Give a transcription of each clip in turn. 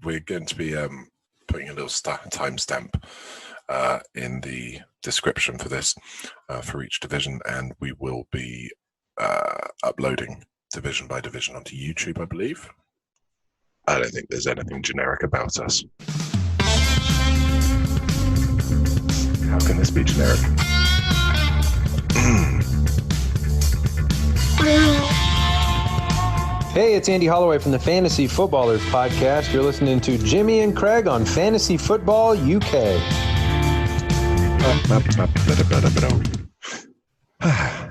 we're going to be putting a little timestamp in the description for this for each division, and we will be uploading division by division onto YouTube, I believe. I don't think there's anything generic about us. How can this be generic? Hey, it's Andy Holloway from the Fantasy Footballers Podcast. You're listening to Jimmy and Craig on Fantasy Football UK.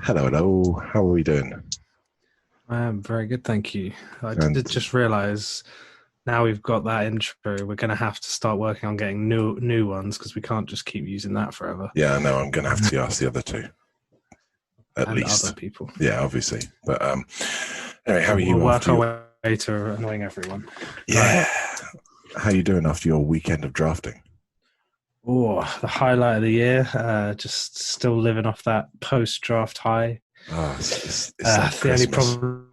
Hello. How are we doing? I'm very good, thank you. I did just realise now we've got that intro, we're going to have to start working on getting new ones because we can't just keep using that forever. Yeah, no, I'm going to have to ask the other two. At and least. Other people. Yeah, obviously. But anyway, how are you? We'll work our way to annoying everyone. Yeah. How are you doing after your weekend of drafting? Oh, the highlight of the year. Just still living off that post-draft high. Oh, it's the only problem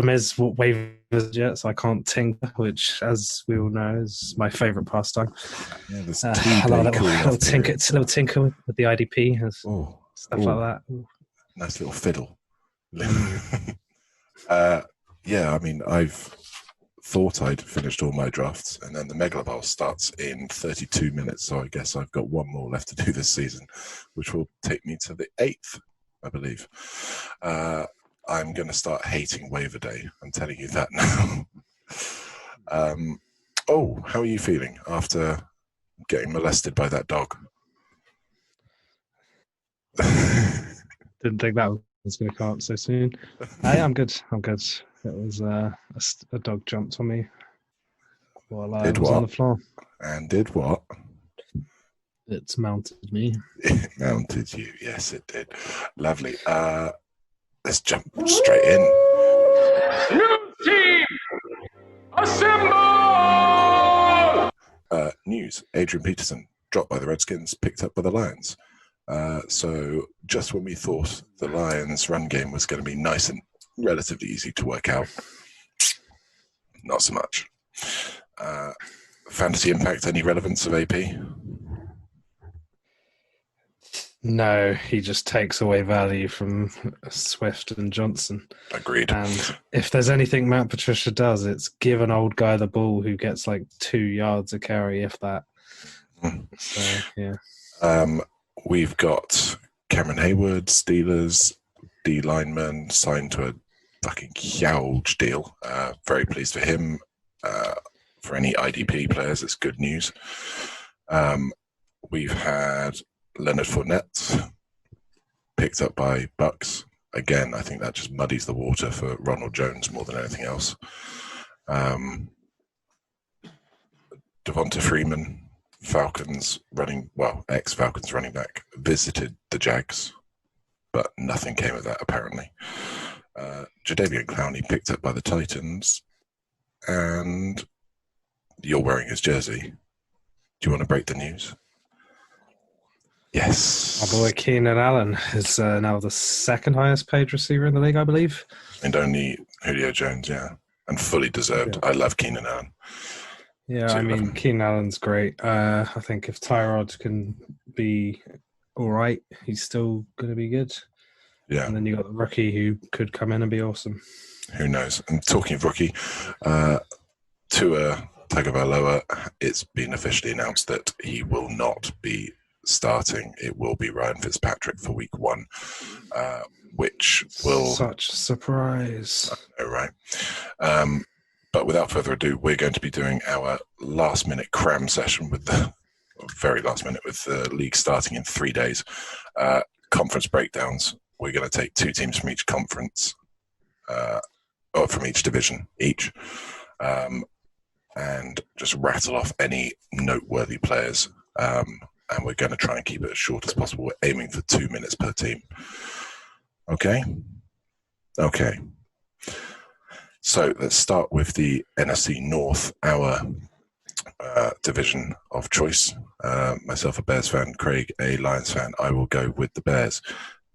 is what waivers yet, so I can't tinker, which, as we all know, is my favourite pastime. Yeah, there's a little tinker with the IDP, stuff like that. Ooh. Nice little fiddle. Yeah, I mean, I've thought I'd finished all my drafts, and then the Megala Bowl starts in 32 minutes, so I guess I've got one more left to do this season, which will take me to the 8th, I believe. I'm going to start hating waiver day. I'm telling you that now. How are you feeling after getting molested by that dog? Didn't think that was going to come up so soon. I'm good. It was a dog jumped on me while I was on the floor. And did what? It's mounted me. It mounted you. Yes, it did. Lovely. Let's jump straight in. New team, assemble! News. Adrian Peterson dropped by the Redskins, picked up by the Lions. So just when we thought the Lions' run game was going to be nice and relatively easy to work out, not so much. Fantasy impact, any relevance of AP? No, he just takes away value from Swift and Johnson. Agreed. And if there's anything Matt Patricia does, it's give an old guy the ball who gets like 2 yards a carry, if that. So, yeah. We've got Cameron Hayward, Steelers, D lineman, signed to a fucking huge deal. Very pleased for him. For any IDP players, it's good news. We've had Leonard Fournette picked up by Bucks. Again, I think that just muddies the water for Ronald Jones more than anything else. Devonta Freeman, ex-Falcons running back, visited the Jags, but nothing came of that apparently. Jadeveon Clowney picked up by the Titans, and you're wearing his jersey. Do you want to break the news? Yes. My boy Keenan Allen is now the second highest paid receiver in the league, I believe. And only Julio Jones, yeah. And fully deserved. Yeah. I love Keenan Allen. Yeah, I mean, Keenan Allen's great. I think if Tyrod can be all right, he's still going to be good. Yeah. And then you got the rookie who could come in and be awesome. Who knows? And talking of rookie, Tua Tagovailoa, it's been officially announced that he will not be starting. It will be Ryan Fitzpatrick for week 1, which will... Such a surprise. I know, right? But without further ado, we're going to be doing our last-minute cram session very last minute, with the league starting in 3 days. Conference breakdowns. We're going to take 2 teams from each conference, or from each division each, and just rattle off any noteworthy players. And we're going to try and keep it as short as possible. We're aiming for 2 minutes per team. Okay? Okay. So let's start with the NFC North, our division of choice. Myself a Bears fan, Craig a Lions fan. I will go with the Bears.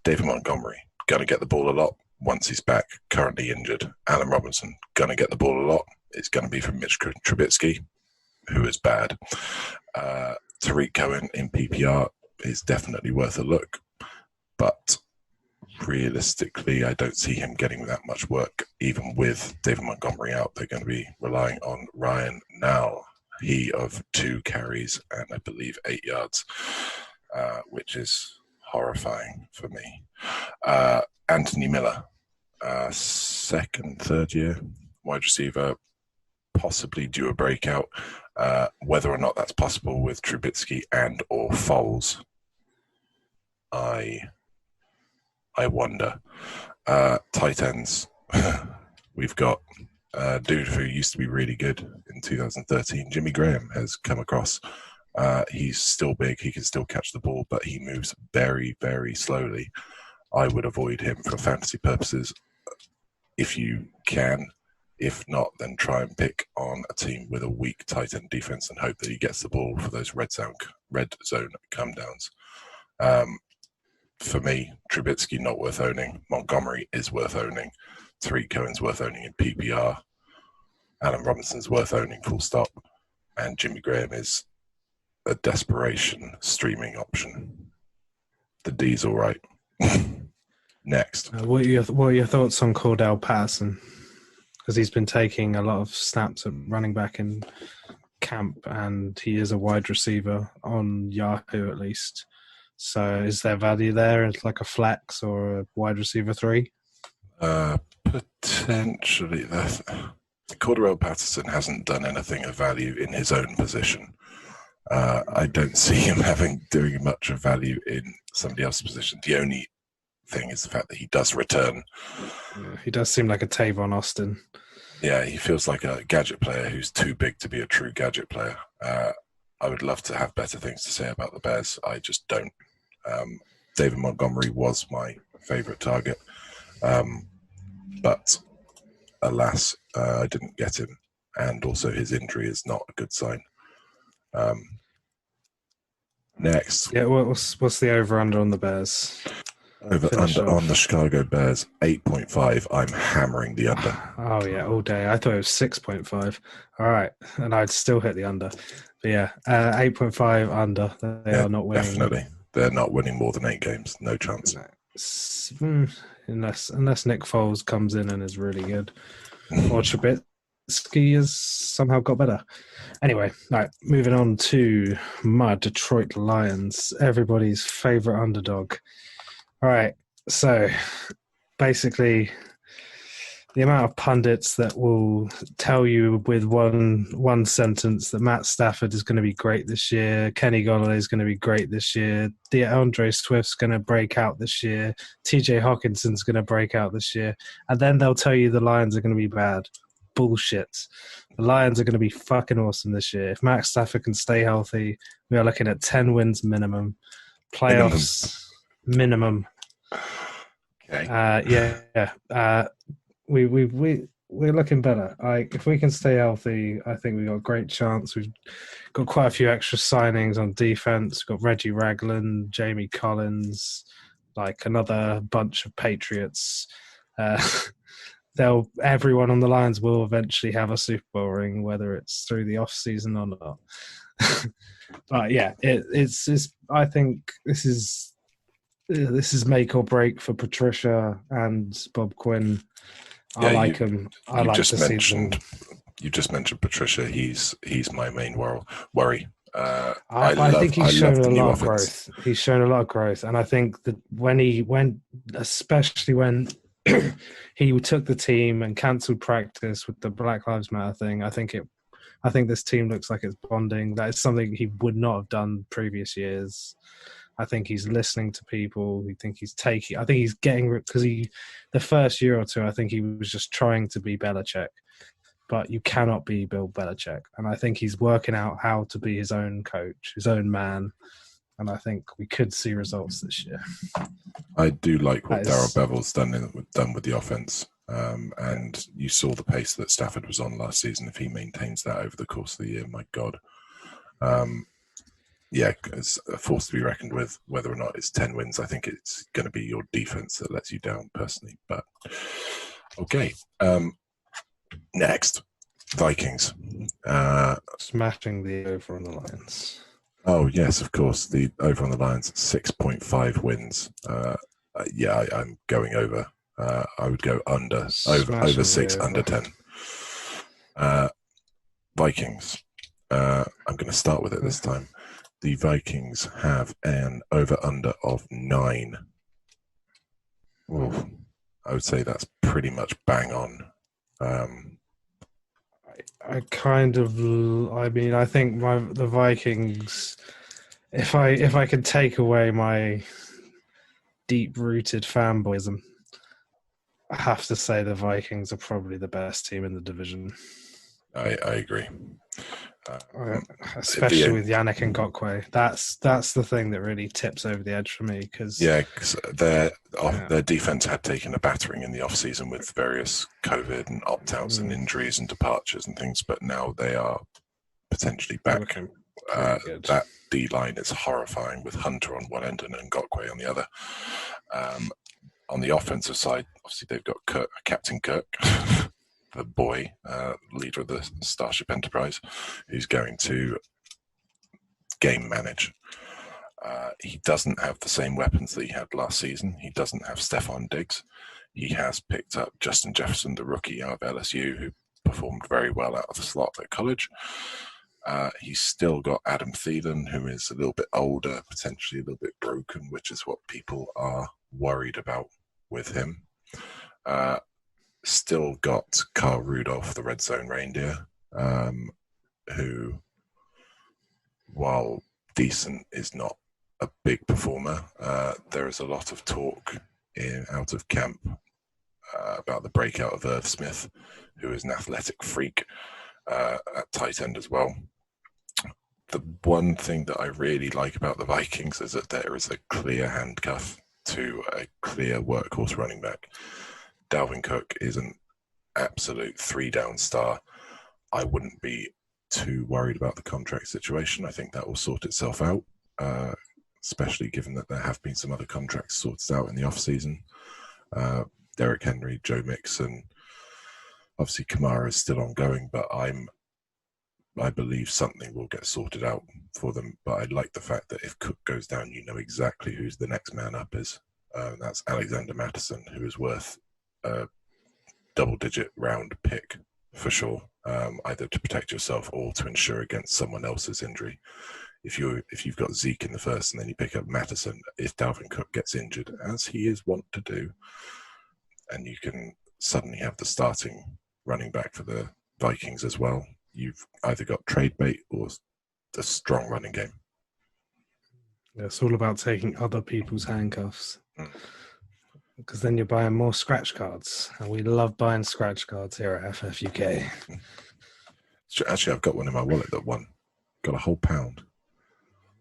David Montgomery, going to get the ball a lot once he's back, currently injured. Allen Robinson, going to get the ball a lot is going to be from Mitch Trubisky, who is bad. Tariq Cohen in PPR is definitely worth a look, but realistically, I don't see him getting that much work. Even with David Montgomery out, they're going to be relying on Ryan Now. He of 2 carries and I believe 8 yards, which is horrifying for me. Anthony Miller, second, third year wide receiver, possibly due a breakout. Whether or not that's possible with Trubisky and or Foles, I wonder. Tight ends, we've got a dude who used to be really good in 2013. Jimi Graham has come across. He's still big. He can still catch the ball, but he moves very, very slowly. I would avoid him for fantasy purposes if you can. If not, then try and pick on a team with a weak tight end defense and hope that he gets the ball for those red zone come downs. For me, Trubisky not worth owning. Montgomery is worth owning. Tariq Cohen's worth owning in PPR. Allen Robinson's worth owning full stop. And Jimi Graham is a desperation streaming option. The D's all right. Next. What are your thoughts on Cordell Patterson? Because he's been taking a lot of snaps at running back in camp, and he is a wide receiver on Yahoo at least. So is there value there? It's like a flex or a wide receiver 3? Potentially. Cordell Patterson hasn't done anything of value in his own position. I don't see him doing much of value in somebody else's position. The only thing is the fact that he does return. Yeah, he does seem like a Tavon Austin. Yeah, he feels like a gadget player who's too big to be a true gadget player. I would love to have better things to say about the Bears. I just don't. David Montgomery was my favorite target. But alas, I didn't get him. And also his injury is not a good sign. Next. Yeah, what's the over-under on the Bears? Over-under on the Chicago Bears, 8.5. I'm hammering the under. Oh, yeah, all day. I thought it was 6.5. All right. And I'd still hit the under. But yeah, 8.5 under. They are not winning. Definitely. They're not winning more than 8 games. No chance. Unless Nick Foles comes in and is really good. Or Trubisky has somehow got better. Anyway, right, moving on to my Detroit Lions, everybody's favorite underdog. All right, so basically the amount of pundits that will tell you with one sentence that Matt Stafford is going to be great this year, Kenny Golladay is going to be great this year, DeAndre Swift's going to break out this year, TJ Hawkinson's going to break out this year, and then they'll tell you the Lions are going to be bad. Bullshit. The Lions are going to be fucking awesome this year. If Matt Stafford can stay healthy, we are looking at 10 wins minimum. Playoffs minimum. Okay. We're looking better. If we can stay healthy, I think we've got a great chance. We've got quite a few extra signings on defense. We've got Reggie Ragland, Jamie Collins, like another bunch of Patriots. Everyone on the Lions will eventually have a Super Bowl ring, whether it's through the off season or not. But yeah, it's I think this is make or break for Patricia and Bob Quinn. I like him. I like the season. You just mentioned Patricia. He's my main worry. I think he's shown a lot of growth. He's shown a lot of growth, and I think that especially when he took the team and cancelled practice with the Black Lives Matter thing, I think this team looks like it's bonding. That is something he would not have done previous years. I think he's listening to people. I think he's getting, because the first year or two, I think he was just trying to be Belichick, but you cannot be Bill Belichick. And I think he's working out how to be his own coach, his own man. And I think we could see results this year. I do like what Darrell Bevell's done with the offense. And you saw the pace that Stafford was on last season. If he maintains that over the course of the year, my God. It's a force to be reckoned with. Whether or not it's 10 wins, I think it's going to be your defense that lets you down personally. But okay. Next, Vikings. Smashing the over on the Lions. Oh, yes, of course. The over on the Lions, 6.5 wins. I'm going over. I would go under 6, under 10. Vikings. I'm going to start with it this time. The Vikings have an over-under of 9. Ooh, I would say that's pretty much bang on. I think the Vikings, if I could take away my deep-rooted fanboyism, I have to say the Vikings are probably the best team in the division. I agree. Especially with Yannick and Ngakoue. That's the thing that really tips over the edge for me. Cause their defense had taken a battering in the off-season with various COVID and opt-outs and injuries and departures and things, but now they are potentially back. That D-line is horrifying with Hunter on one end and Ngakoue on the other. On the offensive side, obviously they've got Captain Kirk, the boy, leader of the Starship Enterprise, who's going to game manage. He doesn't have the same weapons that he had last season. He doesn't have Stephon Diggs. He has picked up Justin Jefferson, the rookie out of LSU, who performed very well out of the slot at college. He's still got Adam Thielen, who is a little bit older, potentially a little bit broken, which is what people are worried about with him. Still got Kyle Rudolph, the red zone reindeer, who, while decent, is not a big performer. There is a lot of talk out of camp about the breakout of Irv Smith, who is an athletic freak at tight end as well. The one thing that I really like about the Vikings is that there is a clear handcuff to a clear workhorse running back. Dalvin Cook is an absolute 3-down star. I wouldn't be too worried about the contract situation. I think that will sort itself out, especially given that there have been some other contracts sorted out in the off-season. Derrick Henry, Joe Mixon, obviously Kamara is still ongoing, but I believe something will get sorted out for them. But I like the fact that if Cook goes down, you know exactly who's the next man up is. That's Alexander Mattison, who is worth a double-digit round pick for sure, either to protect yourself or to ensure against someone else's injury. If you've got Zeke in the first and then you pick up Mattison, if Dalvin Cook gets injured, as he is wont to do, and you can suddenly have the starting running back for the Vikings as well, you've either got trade bait or a strong running game. Yeah, it's all about taking other people's handcuffs. Because then you're buying more scratch cards. And we love buying scratch cards here at FFUK. Actually, I've got one in my wallet that won. Got a whole £1.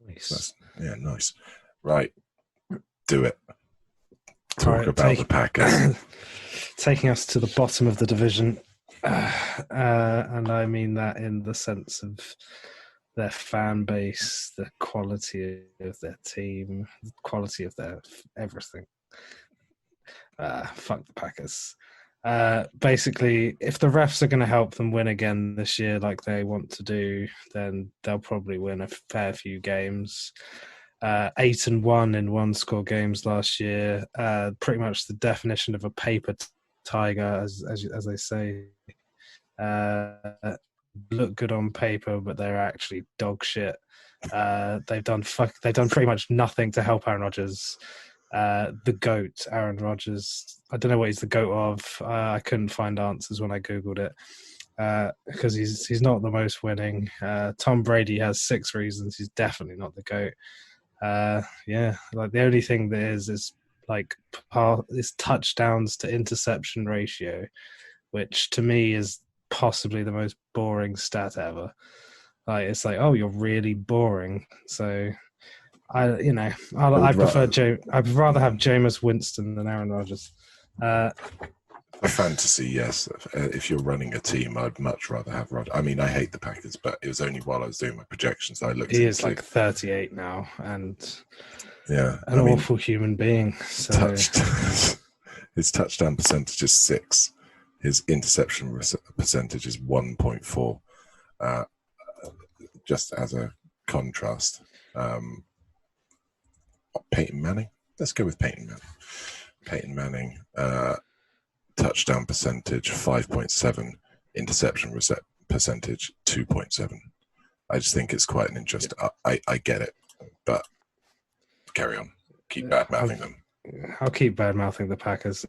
Nice. Nice. Right. Do it. Talk about the Packers. Taking us to the bottom of the division. And I mean that in the sense of their fan base, the quality of their team, the quality of their everything. Fuck the Packers. Basically, if the refs are going to help them win again this year like they want to do, then they'll probably win a fair few games. 8-1 in one-score games last year. Pretty much the definition of a paper tiger, as they say. Look good on paper, but they're actually dog shit. They've done pretty much nothing to help Aaron Rodgers. The GOAT, Aaron Rodgers. I don't know what he's the GOAT of. I couldn't find answers when I Googled it because he's not the most winning. Tom Brady has 6 reasons he's definitely not the GOAT. Like the only thing there is like this touchdowns to interception ratio, which to me is possibly the most boring stat ever. Like it's like, oh, you're really boring. So I'd rather have Jameis Winston than Aaron Rodgers. For fantasy, yes. If you're running a team, I'd much rather have Rodgers. I mean, I hate the Packers, but it was only while I was doing my projections that I looked. He is like 38 now, and an awful human being. So his touchdown percentage is 6. His interception percentage is 1.4. Just as a contrast, Peyton Manning. Let's go with Peyton Manning. Peyton Manning, touchdown percentage 5.7, interception percentage 2.7. I just think it's quite an interest. I get it, but carry on. Keep bad mouthing them. I'll keep bad mouthing the Packers.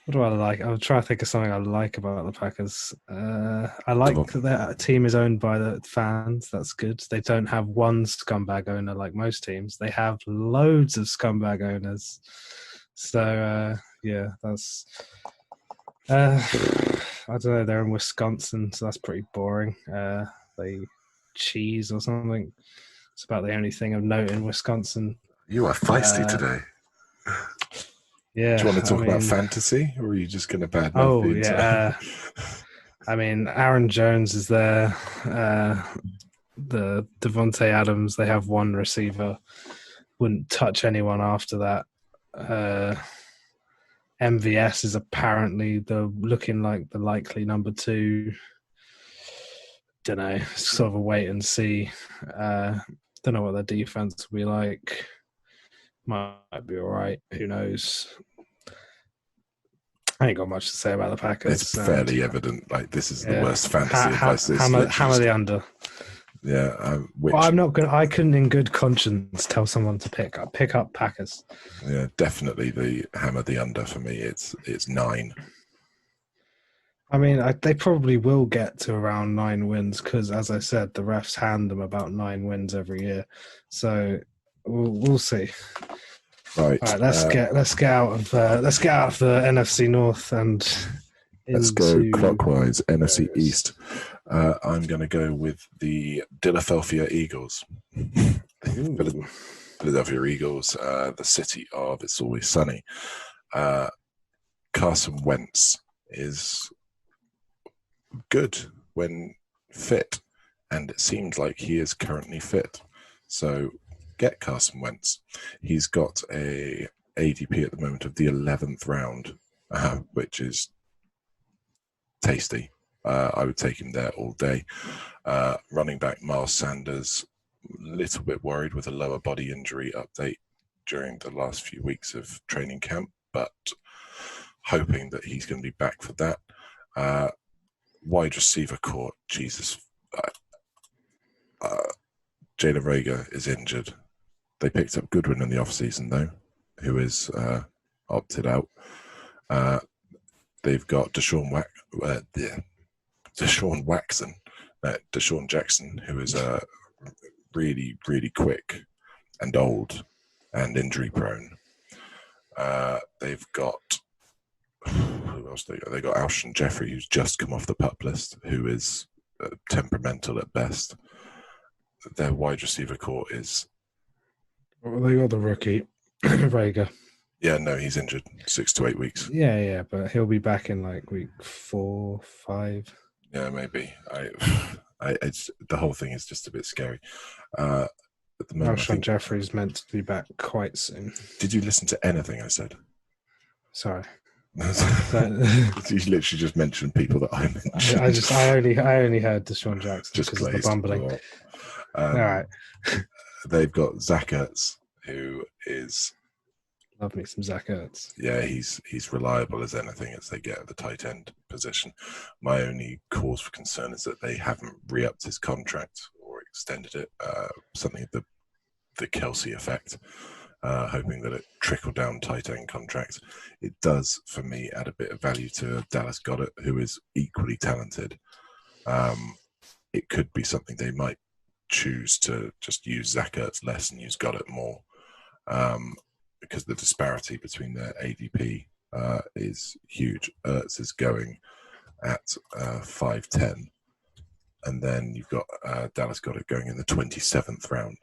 What do I like? I'll try to think of something I like about the Packers. I like that their team is owned by the fans. That's good. They don't have one scumbag owner like most teams. They have loads of scumbag owners. So, yeah, that's... I don't know. They're in Wisconsin, so that's pretty boring. They cheese or something. It's about the only thing of note in Wisconsin. You are feisty today. Yeah. Do you want to talk about fantasy, or are you just going to badmouth? Oh, yeah. I mean, Aaron Jones is there. The Devontae Adams, they have one receiver. Wouldn't touch anyone after that. MVS is apparently looking like the likely number 2. Don't know. Sort of a wait and see. Don't know what their defense will be like. Might be all right. Who knows? I ain't got much to say about the Packers. It's fairly evident. Like, this is the worst fantasy advice. Hammer the under. Yeah. Well, I'm not going. I couldn't, in good conscience, tell someone to pick up Packers. Yeah, definitely the hammer the under for me. It's 9. I mean, they probably will get to around 9 wins because, as I said, the refs hand them about 9 wins every year. So we'll see. Right. All right. Let's get out of the NFC North and let's go clockwise. NFC East. I'm going to go with the Philadelphia Eagles. Philadelphia Eagles, the city of It's Always Sunny. Carson Wentz is good when fit, and it seems like he is currently fit. So get Carson Wentz. He's got a ADP at the moment of the 11th round, which is tasty. I would take him there all day. Running back Miles Sanders, a little bit worried with a lower body injury update during the last few weeks of training camp, but hoping that he's going to be back for that. Wide receiver court, Jesus. Jalen Reagor is injured. They picked up Goodwin in the offseason, though, who is opted out. They've got Deshaun Jackson, who is really, really quick and old and injury prone. They've got who else? They got Alshon Jeffrey, who's just come off the PUP list, who is temperamental at best. Their wide receiver core is. Well, they got the rookie Rager. Yeah, no, he's injured 6 to 8 weeks. Yeah, but he'll be back in like week 4, 5. Yeah, maybe. The whole thing is just a bit scary. At the moment, Alshon Jeffrey's meant to be back quite soon. Did you listen to anything I said? Sorry. You literally just mentioned people that I mentioned. I only heard Deshaun Jackson just because of the bumbling. All right. They've got Zach Ertz, who is. Love me some Zach Ertz. Yeah, he's reliable as anything as they get at the tight end position. My only cause for concern is that they haven't re-upped his contract or extended it. Something of the Kelsey effect, hoping that it trickled down tight end contracts. It does, for me, add a bit of value to Dallas Goedert, who is equally talented. It could be something they might choose to just use Zach Ertz less and use Goedert more. Because the disparity between their ADP is huge. Ertz is going at 5'10", and then you've got Dallas Goedert going in the 27th round.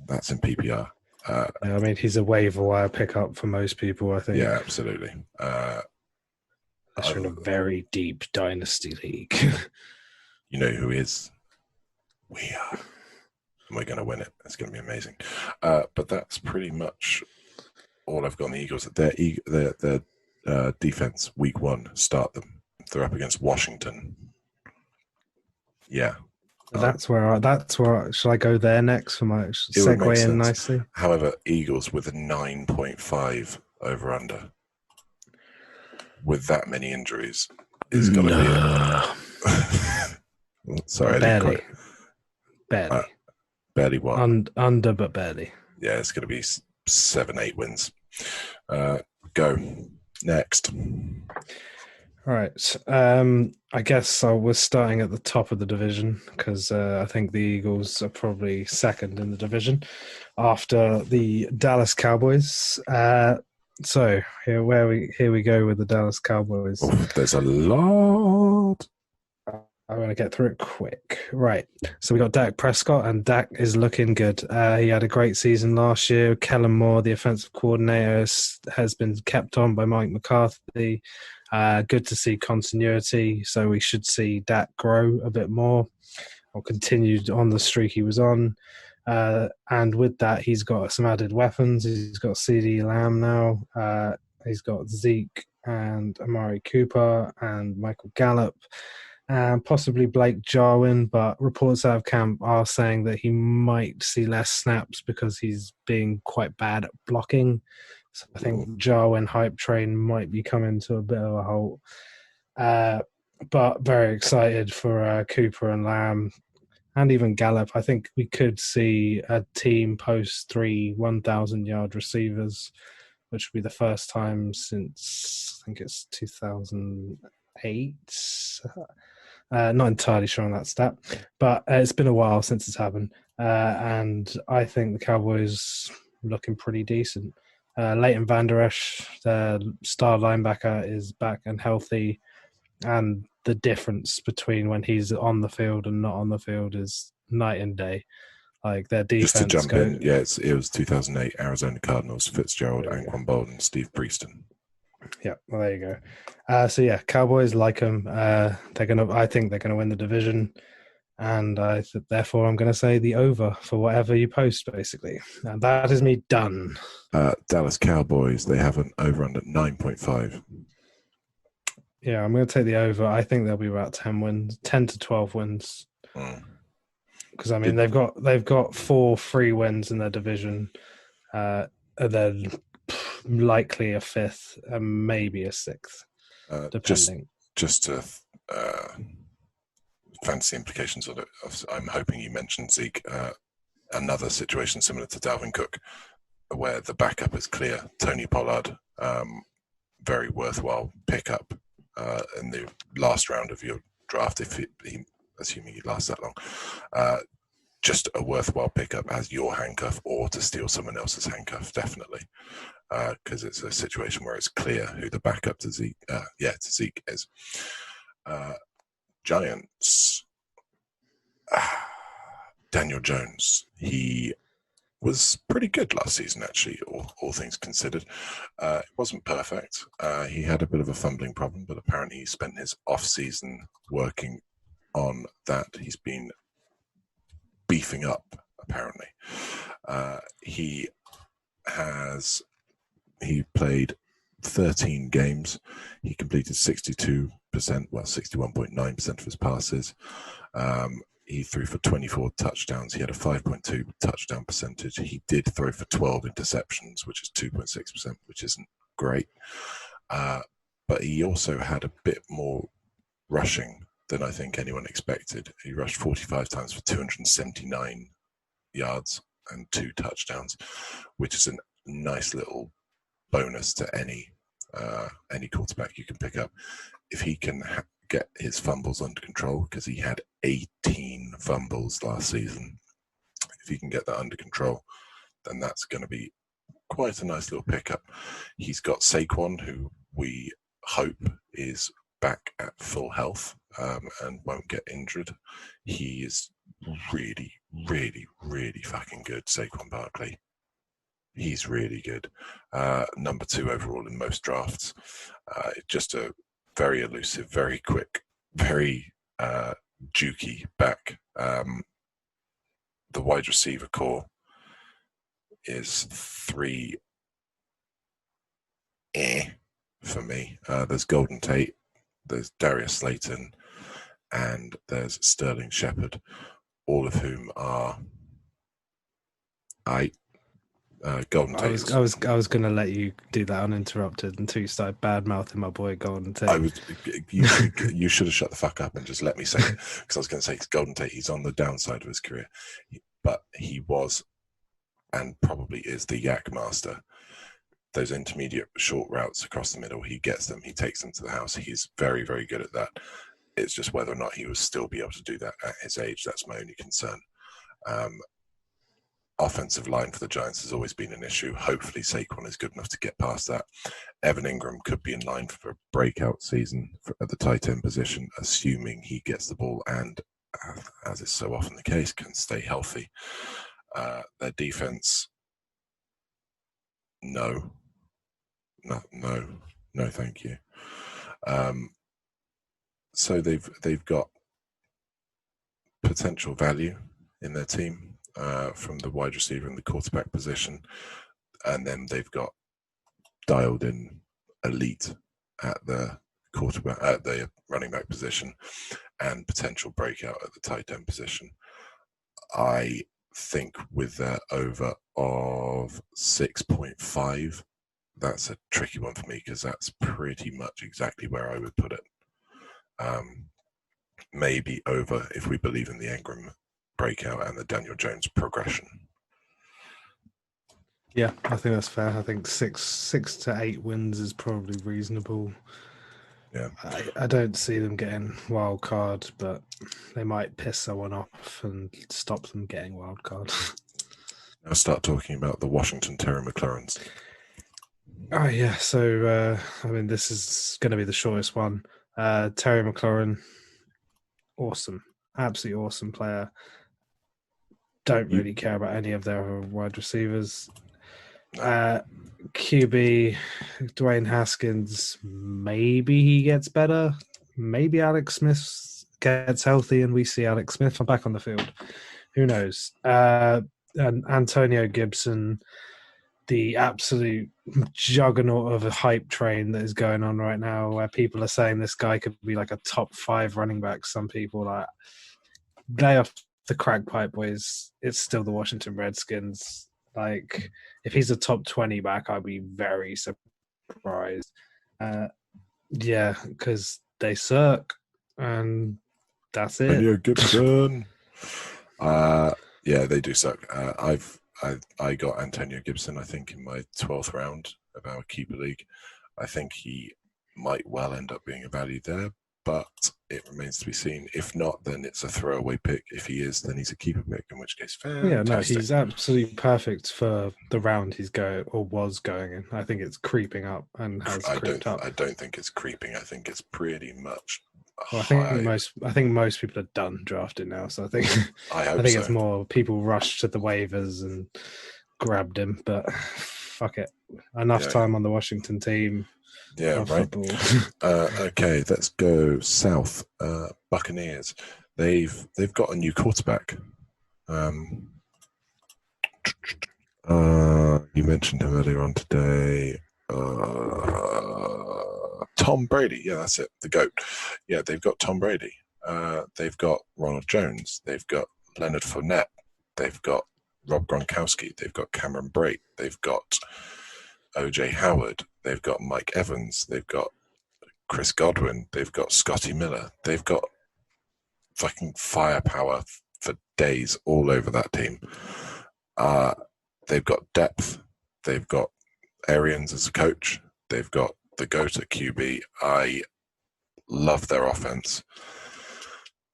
That's in PPR. I mean, he's a waiver wire pickup for most people, I think. Yeah, absolutely. Unless you're in a very deep dynasty league. You know who is? We are. We're going to win it. It's going to be amazing. But that's pretty much all I've got on the Eagles. Their defense week 1. Start them. They're up against Washington. Yeah. That's where. Shall I go there next for my It would make segue in sense. nicely? However, Eagles with a 9.5 over under with that many injuries is going to be. Sorry, barely. Barely what? Under, but barely. Yeah, it's going to be 7-8 wins. Go next. All right. I guess I was starting at the top of the division because I think the Eagles are probably second in the division after the Dallas Cowboys. So here we go with the Dallas Cowboys. Oh, there's a lot. I'm going to get through it quick. Right. So we got Dak Prescott, and Dak is looking good. He had a great season last year. Kellen Moore, the offensive coordinator, has been kept on by Mike McCarthy. Good to see continuity. So we should see Dak grow a bit more or continue on the streak he was on. And with that, he's got some added weapons. He's got CeeDee Lamb now. He's got Zeke and Amari Cooper and Michael Gallup. And possibly Blake Jarwin, but reports out of camp are saying that he might see less snaps because he's being quite bad at blocking. So I think Jarwin hype train might be coming to a bit of a halt. But very excited for Cooper and Lamb and even Gallup. I think we could see a team post 3 1,000-yard receivers, which would be the first time since, I think it's 2008. Not entirely sure on that stat, but it's been a while since it's happened. And I think the Cowboys looking pretty decent. Leighton Vander Esch, their star linebacker, is back and healthy. And the difference between when he's on the field and not on the field is night and day. Like their defense. Just to jump in, yeah, it was 2008 Arizona Cardinals, Fitzgerald, Anquan Bolden, Steve Preston. Yeah, well, there you go. So yeah, Cowboys like them. I think they're gonna win the division, and therefore I'm gonna say the over for whatever you post, basically. And that is me done. Dallas Cowboys, they have an over under 9.5. Yeah, I'm gonna take the over. I think they'll be about 10 to 12 wins. Because I mean they've got 4 free wins in their division, and then likely a 5th and maybe a 6th, depending. Just to fantasy implications of it, I'm hoping you mentioned Zeke. Another situation similar to Dalvin Cook, where the backup is clear. Tony Pollard, very worthwhile pickup in the last round of your draft, if he assuming he lasts that long. Just a worthwhile pickup as your handcuff or to steal someone else's handcuff, definitely. Because it's a situation where it's clear who the backup to Zeke is. Giants. Daniel Jones. He was pretty good last season, actually, all things considered. It wasn't perfect. He had a bit of a fumbling problem, but apparently he spent his off-season working on that. He's been beefing up, apparently. He played 13 games. He completed 61.9% of his passes. He threw for 24 touchdowns. He had a 5.2 touchdown percentage. He did throw for 12 interceptions, which is 2.6%, which isn't great. But he also had a bit more rushing than I think anyone expected. He rushed 45 times for 279 yards and 2 touchdowns, which is a nice little bonus to any quarterback you can pick up. If he can get his fumbles under control, because he had 18 fumbles last season. If he can get that under control, then that's going to be quite a nice little pickup. He's got Saquon, who we hope is back at full health and won't get injured. He is really, really, really fucking good, Saquon Barkley. He's really good. Number 2 overall in most drafts. Just a very elusive, very quick, very jukey back. The wide receiver core is 3. for me. There's Golden Tate, there's Darius Slayton, and there's Sterling Shepard, all of whom are Golden Tate. I was going to let you do that uninterrupted until you started bad mouthing my boy Golden Tate. You should have shut the fuck up and just let me say it, because I was going to say Golden Tate. He's on the downside of his career, but he was and probably is the yak master. Those intermediate short routes across the middle, he gets them, he takes them to the house. He's very, very good at that. It's just whether or not he will still be able to do that at his age. That's my only concern. Offensive line for the Giants has always been an issue. Hopefully Saquon is good enough to get past that. Evan Ingram could be in line for a breakout season at the tight end position, assuming he gets the ball and, as is so often the case, can stay healthy. Their defense, no, thank you. So they've got potential value in their team from the wide receiver and the quarterback position, and then they've got dialed in elite at the quarterback, at the running back position, and potential breakout at the tight end position. I think with their over of 6.5, that's a tricky one for me, because that's pretty much exactly where I would put it. Maybe over if we believe in the Ingram breakout and the Daniel Jones progression. Yeah, I think that's fair. I think 6 to 8 wins is probably reasonable. Yeah, I don't see them getting wild card, but they might piss someone off and stop them getting wild card. Now start talking about the Washington Terry McLaurins. Oh yeah, so I mean, this is going to be the shortest one. Terry McLaurin, awesome, absolutely awesome player. Don't really care about any of their wide receivers. QB, Dwayne Haskins, maybe he gets better. Maybe Alex Smith gets healthy and we see Alex Smith back on the field. Who knows? And Antonio Gibson, the absolute juggernaut of a hype train that is going on right now, where people are saying this guy could be like a top 5 running back. Some people like lay off the crack pipe, boys. It's still the Washington Redskins. Like, if he's a top 20 back, I'd be very surprised. Yeah, because they suck, and that's it. Antonio Gibson. Yeah, they do suck. I got Antonio Gibson, I think, in my 12th round of our keeper league. I think he might well end up being a value there, but it remains to be seen. If not, then it's a throwaway pick. If he is, then he's a keeper pick, in which case, fantastic. Yeah, no, he's absolutely perfect for the round he's going or was going in. I think it's creeping up and has creeped up. I don't think it's creeping. I think it's pretty much. Well, I think most people are done drafting now, so I think it's more people rushed to the waivers and grabbed him. But fuck it, enough time on the Washington team. Yeah, right. Okay, let's go south. Buccaneers. They've got a new quarterback. You mentioned him earlier on today. Tom Brady. Yeah, that's it. The GOAT. Yeah, they've got Tom Brady. They've got Ronald Jones. They've got Leonard Fournette. They've got Rob Gronkowski. They've got Cameron Brate. They've got OJ Howard. They've got Mike Evans. They've got Chris Godwin. They've got Scotty Miller. They've got fucking firepower for days all over that team. They've got depth. They've got Arians as a coach. They've got the GOAT at QB. I love their offense.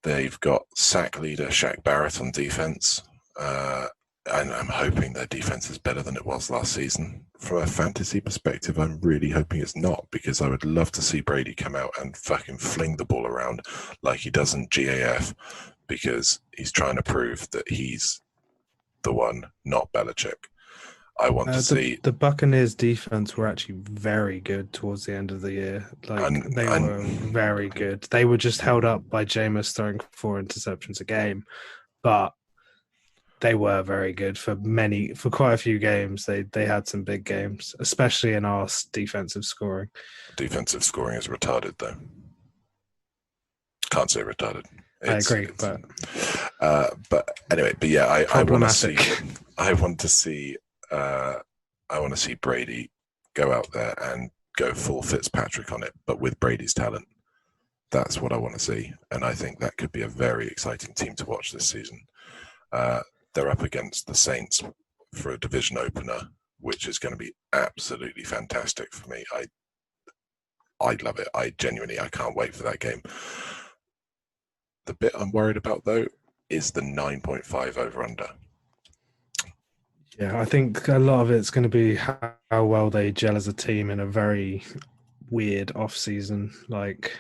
They've got sack leader Shaq Barrett on defense. And I'm hoping their defense is better than it was last season. From a fantasy perspective, I'm really hoping it's not, because I would love to see Brady come out and fucking fling the ball around like he does in GAF, because he's trying to prove that he's the one, not Belichick. I want to see... The Buccaneers defense were actually very good towards the end of the year. They were very good. They were just held up by Jameis throwing 4 interceptions a game. But they were very good for quite a few games. They had some big games, especially in our defensive scoring. Defensive scoring is retarded, though. Can't say retarded. I agree, but anyway, but yeah, I want to see Brady go out there and go full Fitzpatrick on it, but with Brady's talent. That's what I want to see, and I think that could be a very exciting team to watch this season. They're up against the Saints for a division opener, which is going to be absolutely fantastic for me. I love it. I can't wait for that game. The bit I'm worried about, though, is the 9.5 over-under. Yeah, I think a lot of it's going to be how well they gel as a team in a very weird off-season. Like,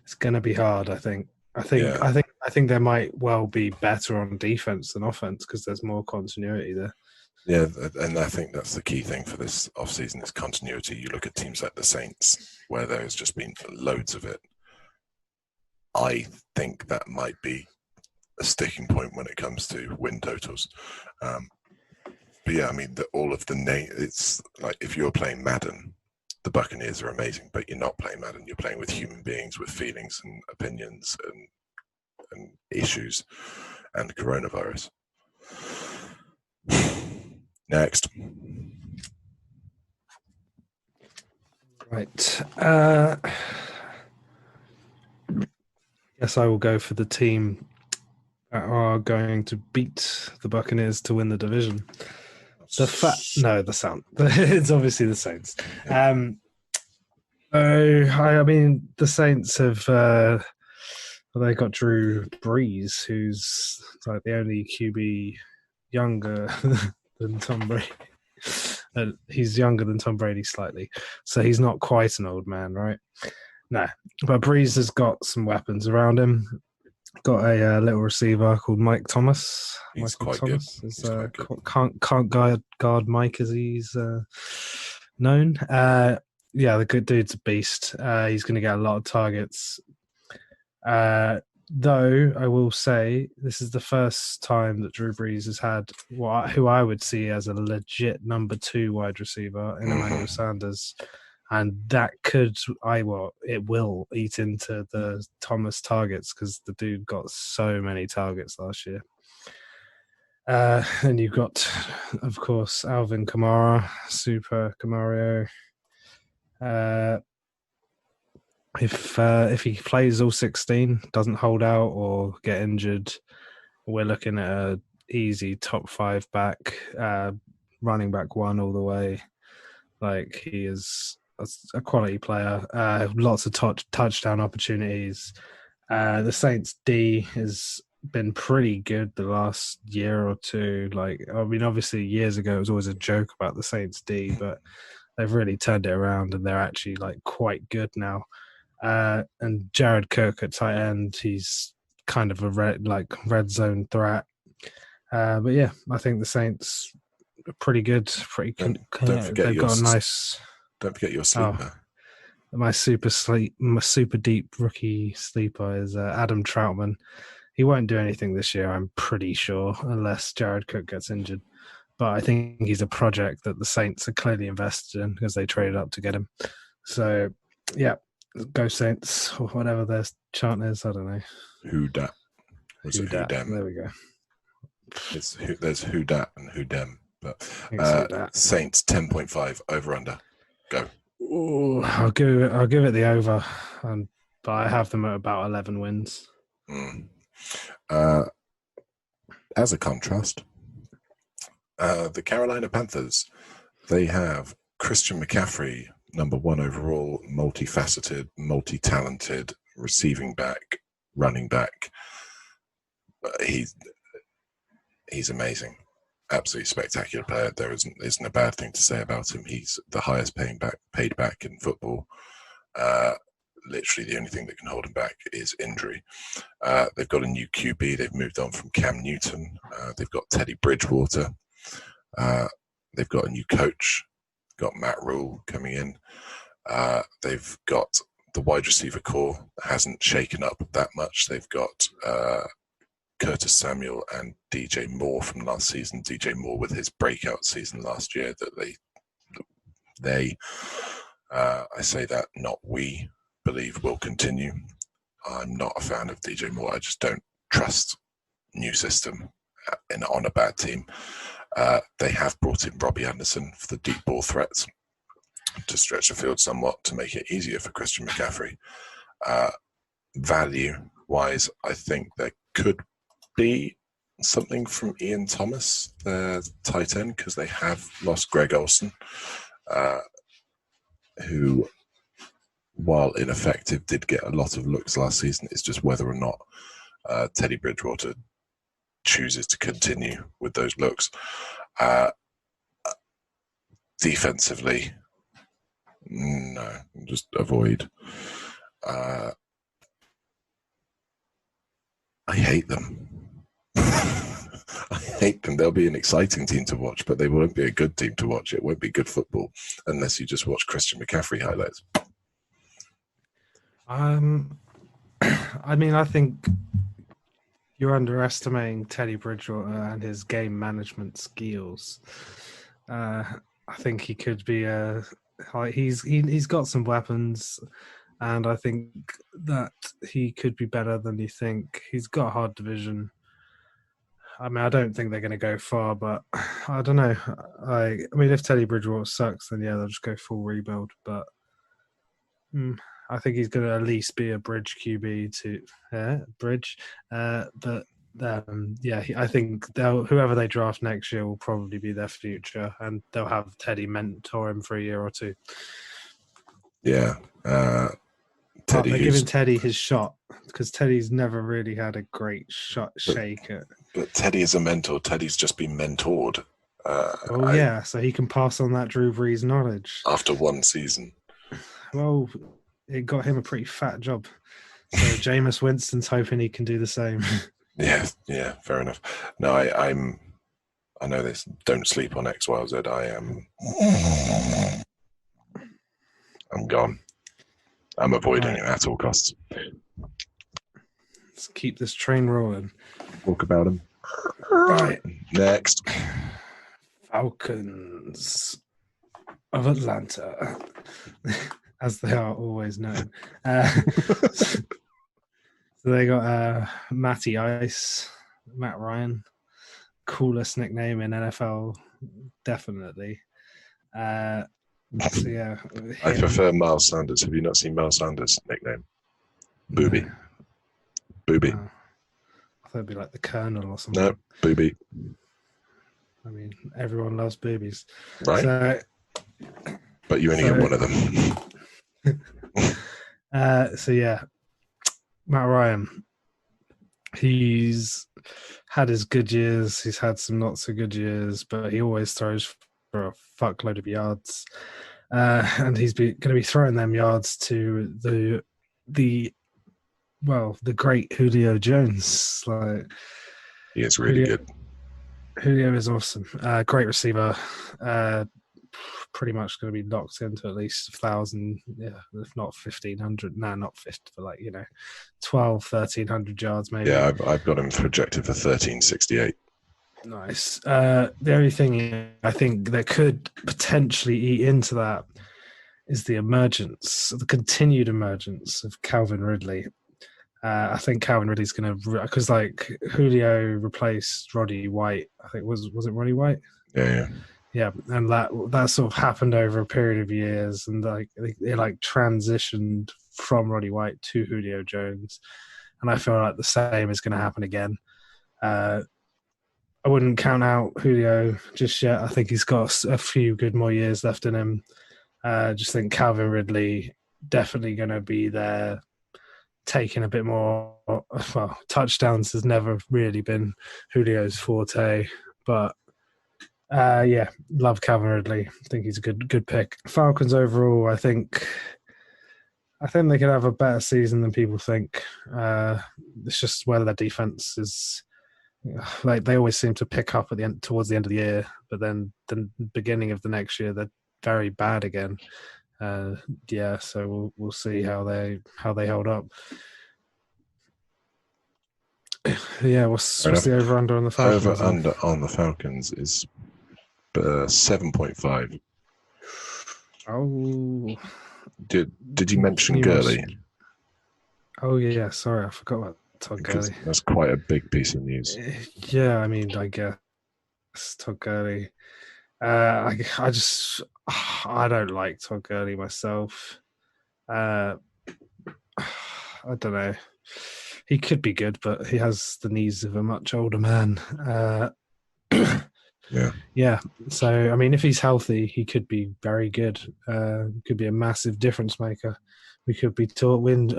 it's going to be hard, I think. I think they might well be better on defense than offense because there's more continuity there. Yeah, and I think that's the key thing for this off-season is continuity. You look at teams like the Saints, where there's just been loads of it. I think that might be a sticking point when it comes to win totals. But yeah, I mean, it's like if you're playing Madden, the Buccaneers are amazing, but you're not playing Madden. You're playing with human beings with feelings and opinions and issues and coronavirus. Next. Right. Yes, I will go for the team that are going to beat the Buccaneers to win the division. The South. It's obviously the Saints. I mean, the Saints have they got Drew Brees, who's like the only QB younger than Tom Brady. He's younger than Tom Brady slightly, so he's not quite an old man, right? No, but Brees has got some weapons around him. Got a little receiver called Mike Thomas. He's Michael quite Thomas good. Is, can't guard Mike as he's known. Yeah, the good dude's a beast. He's going to get a lot of targets. Though I will say this is the first time that Drew Brees has had who I would see as a legit number 2 wide receiver in Emmanuel Sanders. And that it will eat into the Thomas targets because the dude got so many targets last year. And you've got, of course, Alvin Kamara, Super Kamario. If he plays all 16, doesn't hold out or get injured, we're looking at a easy top 5 back, running back 1 all the way. Like, he is a quality player, lots of touchdown opportunities. The Saints D has been pretty good the last year or two. Like, I mean, obviously years ago it was always a joke about the Saints D, but they've really turned it around and they're actually like quite good now. And Jared Cook at tight end, he's kind of a red zone threat. But yeah, I think the Saints are pretty good. They've got a nice. Don't forget your sleeper. My super deep rookie sleeper is Adam Troutman. He won't do anything this year, I'm pretty sure, unless Jared Cook gets injured. But I think he's a project that the Saints are clearly invested in because they traded up to get him. So, yeah, go Saints, or whatever their chant is. I don't know. Who dat? Who dem? There we go. There's who dat and who dem. But Saints 10.5 over under. Go. Ooh, I'll give it the over, but I have them at about 11 wins. As a contrast, the Carolina Panthers, they have Christian McCaffrey, number 1 overall, multifaceted, multi-talented, receiving back, running back. He's amazing. Absolutely spectacular player. There isn't a bad thing to say about him. He's the highest paid back in football. Literally the only thing that can hold him back is injury. They've got a new QB. They've moved on from Cam Newton. They've got Teddy Bridgewater. They've got a new coach. Got Matt Rule coming in. They've got the wide receiver core that hasn't shaken up that much. They've got Curtis Samuel and DJ Moore from last season. DJ Moore with his breakout season last year that I say that, not we, believe will continue. I'm not a fan of DJ Moore. I just don't trust new system on a bad team. They have brought in Robbie Anderson for the deep ball threats to stretch the field somewhat to make it easier for Christian McCaffrey. Value-wise, I think there could be something from Ian Thomas, their tight end, because they have lost Greg Olsen, who, while ineffective, did get a lot of looks last season. It's just whether or not Teddy Bridgewater chooses to continue with those looks. Defensively, no, just avoid. I hate them. I hate them. They'll be an exciting team to watch, but they won't be a good team to watch. It won't be good football unless you just watch Christian McCaffrey highlights. I mean, I think you're underestimating Teddy Bridgewater and his game management skills. I think he could be he's got some weapons, and I think that he could be better than you think. He's got a hard division. I mean, I don't think they're going to go far, but I don't know. I mean, if Teddy Bridgewater sucks, then yeah, they'll just go full rebuild. But I think he's going to at least be a bridge QB to bridge. But yeah, I think whoever they draft next year will probably be their future, and they'll have Teddy mentor him for a year or two. Yeah. Teddy, they're giving Teddy his shot because Teddy's never really had a great shake at. But Teddy is a mentor. Teddy's just been mentored. So he can pass on that Drew Brees knowledge. After one season. Well, it got him a pretty fat job. So Jameis Winston's hoping he can do the same. Yeah, fair enough. No, I know this. Don't sleep on X, Y, Z. I'm gone. I'm avoiding it at all costs. Let's keep this train rolling. Talk about him. Right. Next. Falcons of Atlanta, as they are always known. So they got Matty Ice, Matt Ryan. Coolest nickname in NFL, definitely. So yeah, I prefer Miles Sanders. Have you not seen Miles Sanders' nickname? Booby. Booby. I thought it'd be like the Colonel or something. No, Booby. I mean, everyone loves boobies. Right. So, but you only get one of them. So yeah, Matt Ryan. He's had his good years. He's had some not so good years, but he always throws for a fuckload of yards. And he's going to be throwing them yards to the great Julio Jones. Like, he is really good. Julio is awesome. Great receiver. Pretty much going to be locked into at least 1,000, if not 1,500. No, not 50, but 12, 1,300 yards maybe. Yeah, I've got him projected for 1,368. Nice. The only thing I think that could potentially eat into that is the continued emergence of Calvin Ridley. I think Calvin Ridley's going to, because Julio replaced Roddy White. I think was it Roddy White? Yeah, and that sort of happened over a period of years, and they transitioned from Roddy White to Julio Jones, and I feel like the same is going to happen again. I wouldn't count out Julio just yet. I think he's got a few good more years left in him. Just think Calvin Ridley definitely going to be there, taking a bit more. Well, touchdowns has never really been Julio's forte, but love Calvin Ridley. I think he's a good pick. Falcons overall, I think they could have a better season than people think. It's just whether their defense is. They always seem to pick up towards the end of the year, but then the beginning of the next year they're very bad again. So we'll see how they hold up. Yeah, what's the over-under on the Falcons? Over-under on the Falcons is 7.5. Oh. Did you mention Gurley? Oh, yeah, sorry, I forgot about Todd Gurley. That's quite a big piece of news. Yeah, I mean, I guess Todd Gurley. I don't like Todd Gurley myself. I don't know. He could be good, but he has the knees of a much older man. Yeah. So, I mean, if he's healthy, he could be very good. Could be a massive difference maker. We could be talking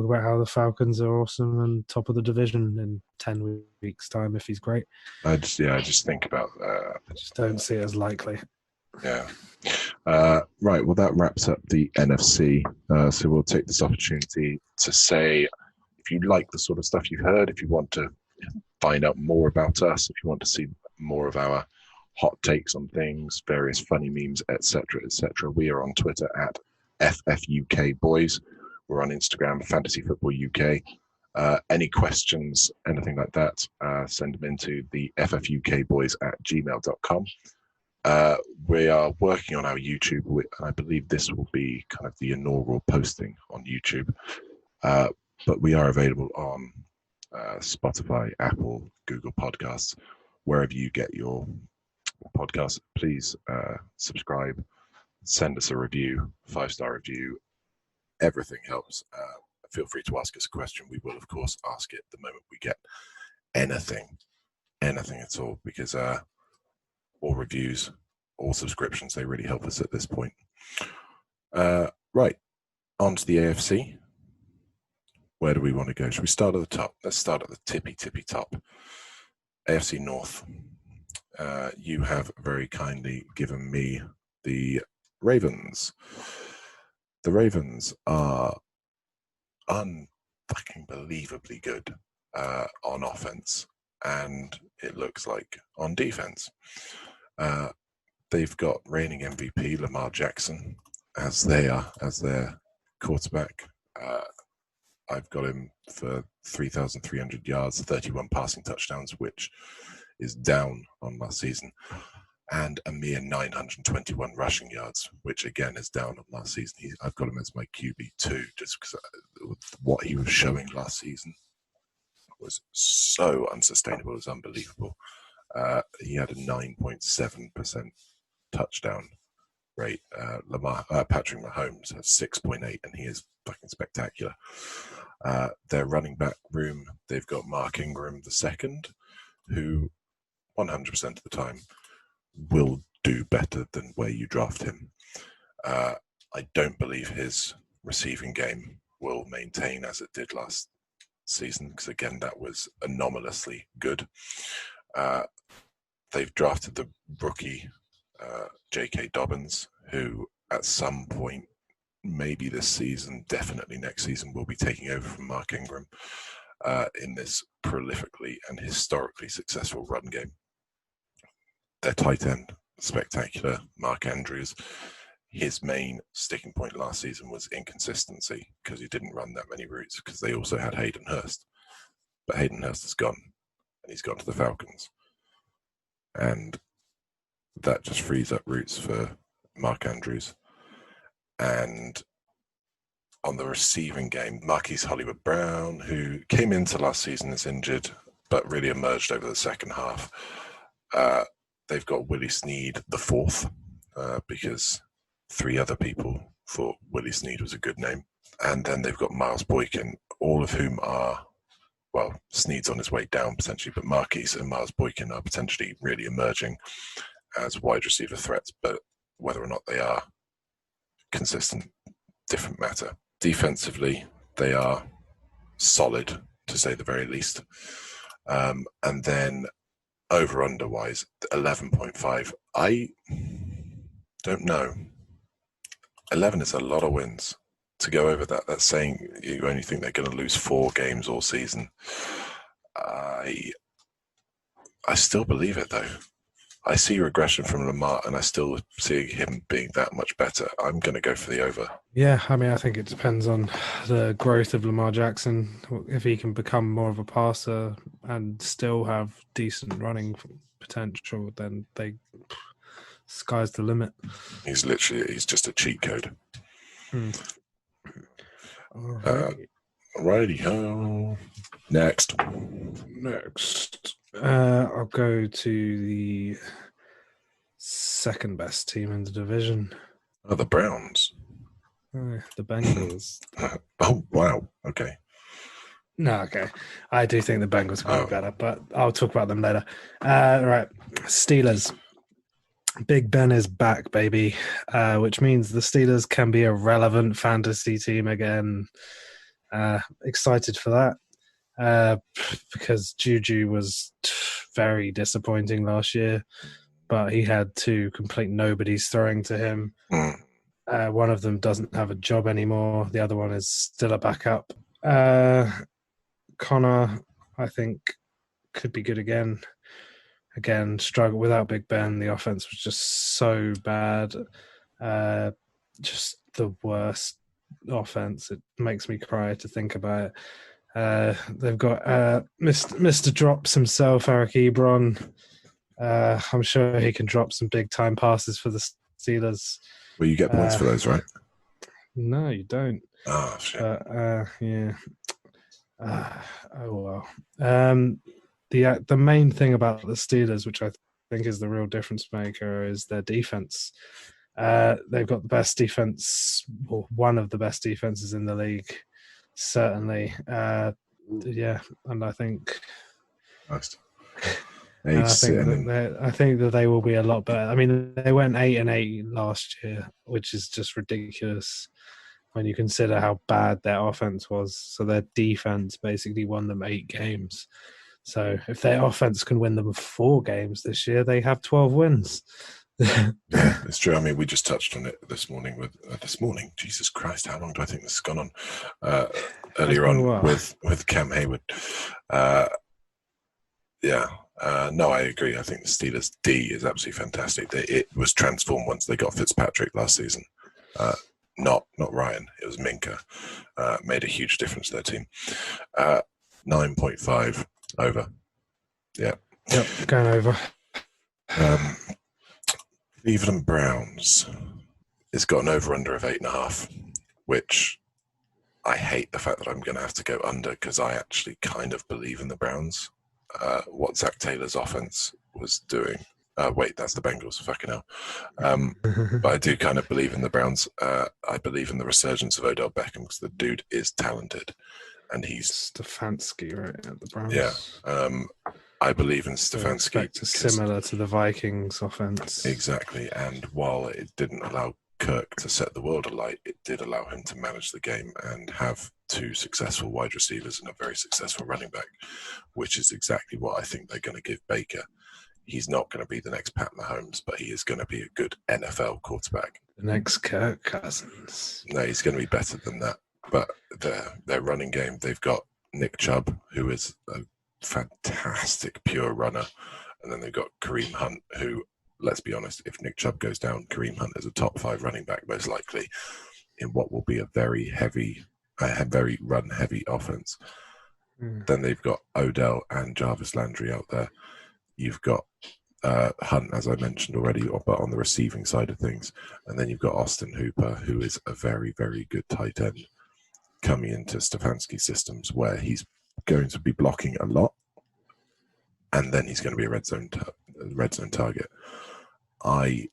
about how the Falcons are awesome and top of the division in 10 weeks' time if he's great. I just think about that. I just don't see it as likely. Yeah. Right. Well, that wraps up the NFC. So we'll take this opportunity to say, if you like the sort of stuff you've heard, if you want to find out more about us, if you want to see more of our hot takes on things, various funny memes, etc., we are on Twitter at FFUKBoys. We're on Instagram, Fantasy Football UK. Any questions, anything like that, send them into the ffukboys@gmail.com. We are working on our YouTube. I believe this will be kind of the inaugural posting on YouTube. But we are available on Spotify, Apple, Google Podcasts, wherever you get your podcasts. Please subscribe, send us a review, 5-star review. Everything helps. Feel free to ask us a question. We will, of course, ask it the moment we get anything at all, because all reviews, all subscriptions, they really help us at this point. Right, on to the AFC. Where do we want to go? Should we start at the top? Let's start at the tippy top. AFC North. You have very kindly given me the Ravens. The Ravens are unfucking believably good on offense, and it looks like on defense. They've got reigning MVP Lamar Jackson as their quarterback. I've got him for 3,300 yards, 31 passing touchdowns, which is down on last season, and a mere 921 rushing yards, which again is down on last season. I've got him as my QB2 just because what he was showing last season was so unsustainable. It was unbelievable. He had a 9.7% touchdown rate. Patrick Mahomes has 6.8, and he is fucking spectacular. Their running back room, they've got Mark Ingram II, who 100% of the time will do better than where you draft him. I don't believe his receiving game will maintain as it did last season, because again, that was anomalously good. They've drafted the rookie J.K. Dobbins, who at some point, maybe this season, definitely next season, will be taking over from Mark Ingram in this prolifically and historically successful run game. Their tight end, spectacular, Mark Andrews. His main sticking point last season was inconsistency, because he didn't run that many routes, because they also had Hayden Hurst. But Hayden Hurst is gone, and he's gone to the Falcons. And that just frees up routes for Mark Andrews. And on the receiving game, Marquise Hollywood-Brown, who came into last season as injured, but really emerged over the second half. They've got Willie Snead IV, because 3 other people thought Willie Snead was a good name. And then they've got Miles Boykin, all of whom are, well, Snead's on his way down potentially, but Marquise and Miles Boykin are potentially really emerging as wide receiver threats, but whether or not they are consistent, different matter. Defensively, they are solid, to say the very least. And then over-under wise, 11.5. I don't know. 11 is a lot of wins. To go over that, that's saying you only think they're going to lose 4 games all season. I still believe it, though. I see regression from Lamar, and I still see him being that much better. I'm going to go for the over. Yeah, I mean, I think it depends on the growth of Lamar Jackson. If he can become more of a passer and still have decent running potential, then sky's the limit. He's just a cheat code. Alrighty ho. Next. I'll go to the second best team in the division. Oh, the Browns. The Bengals. Oh, wow. Okay. No, okay. I do think the Bengals are be better, but I'll talk about them later. Right. Steelers. Big Ben is back, baby, which means the Steelers can be a relevant fantasy team again. Excited for that because Juju was very disappointing last year, but he had two complete nobodies throwing to him. One of them doesn't have a job anymore. The other one is still a backup. Connor, I think, could be good again. Again, struggle without Big Ben. The offense was just so bad. Just the worst offense. It makes me cry to think about it. They've got Mr. Drops himself, Eric Ebron. I'm sure he can drop some big-time passes for the Steelers. Well, you get points for those, right? No, you don't. Oh, shit. Yeah. Oh, well. The main thing about the Steelers, which I think is the real difference maker, is their defense. They've got the best defense, or one of the best defenses in the league, certainly. Yeah, and I think... Nice. I think that they will be a lot better. I mean, they went 8-8 last year, which is just ridiculous when you consider how bad their offense was. So their defense basically won them 8 games. So if their offense can win them 4 games this year, they have 12 wins. Yeah, it's true. I mean, we just touched on it this morning with Jesus Christ, how long do I think this has gone on? Earlier on with Cam Hayward. No, I agree. I think the Steelers' D is absolutely fantastic. It was transformed once they got Fitzpatrick last season. Not Ryan. It was Minka. Made a huge difference to their team. 9.5 over. Yeah. Yep, going over. Cleveland Browns. It's got an over-under of 8.5, which I hate the fact that I'm going to have to go under because I actually kind of believe in the Browns. What Zach Taylor's offense was doing. Wait, that's the Bengals. Fucking hell. But I do kind of believe in the Browns. I believe in the resurgence of Odell Beckham because the dude is talented, and he's Stefanski, right? At the Browns. Yeah. I believe in Stefanski. Similar to the Vikings offense. Exactly. And while it didn't allow Kirk to set the world alight, it did allow him to manage the game and have 2 successful wide receivers and a very successful running back, which is exactly what I think they're going to give Baker. He's not going to be the next Pat Mahomes, but he is going to be a good NFL quarterback. The next Kirk Cousins. No, he's going to be better than that. But their running game, they've got Nick Chubb, who is a fantastic pure runner. And then they've got Kareem Hunt, who, let's be honest, if Nick Chubb goes down, Kareem Hunt is a top 5 running back, most likely, in what will be a very run-heavy offense. Then they've got Odell and Jarvis Landry out there. You've got Hunt, as I mentioned already, but on the receiving side of things. And then you've got Austin Hooper, who is a very, very good tight end, coming into Stefanski systems where he's going to be blocking a lot. And then he's going to be a red zone target. I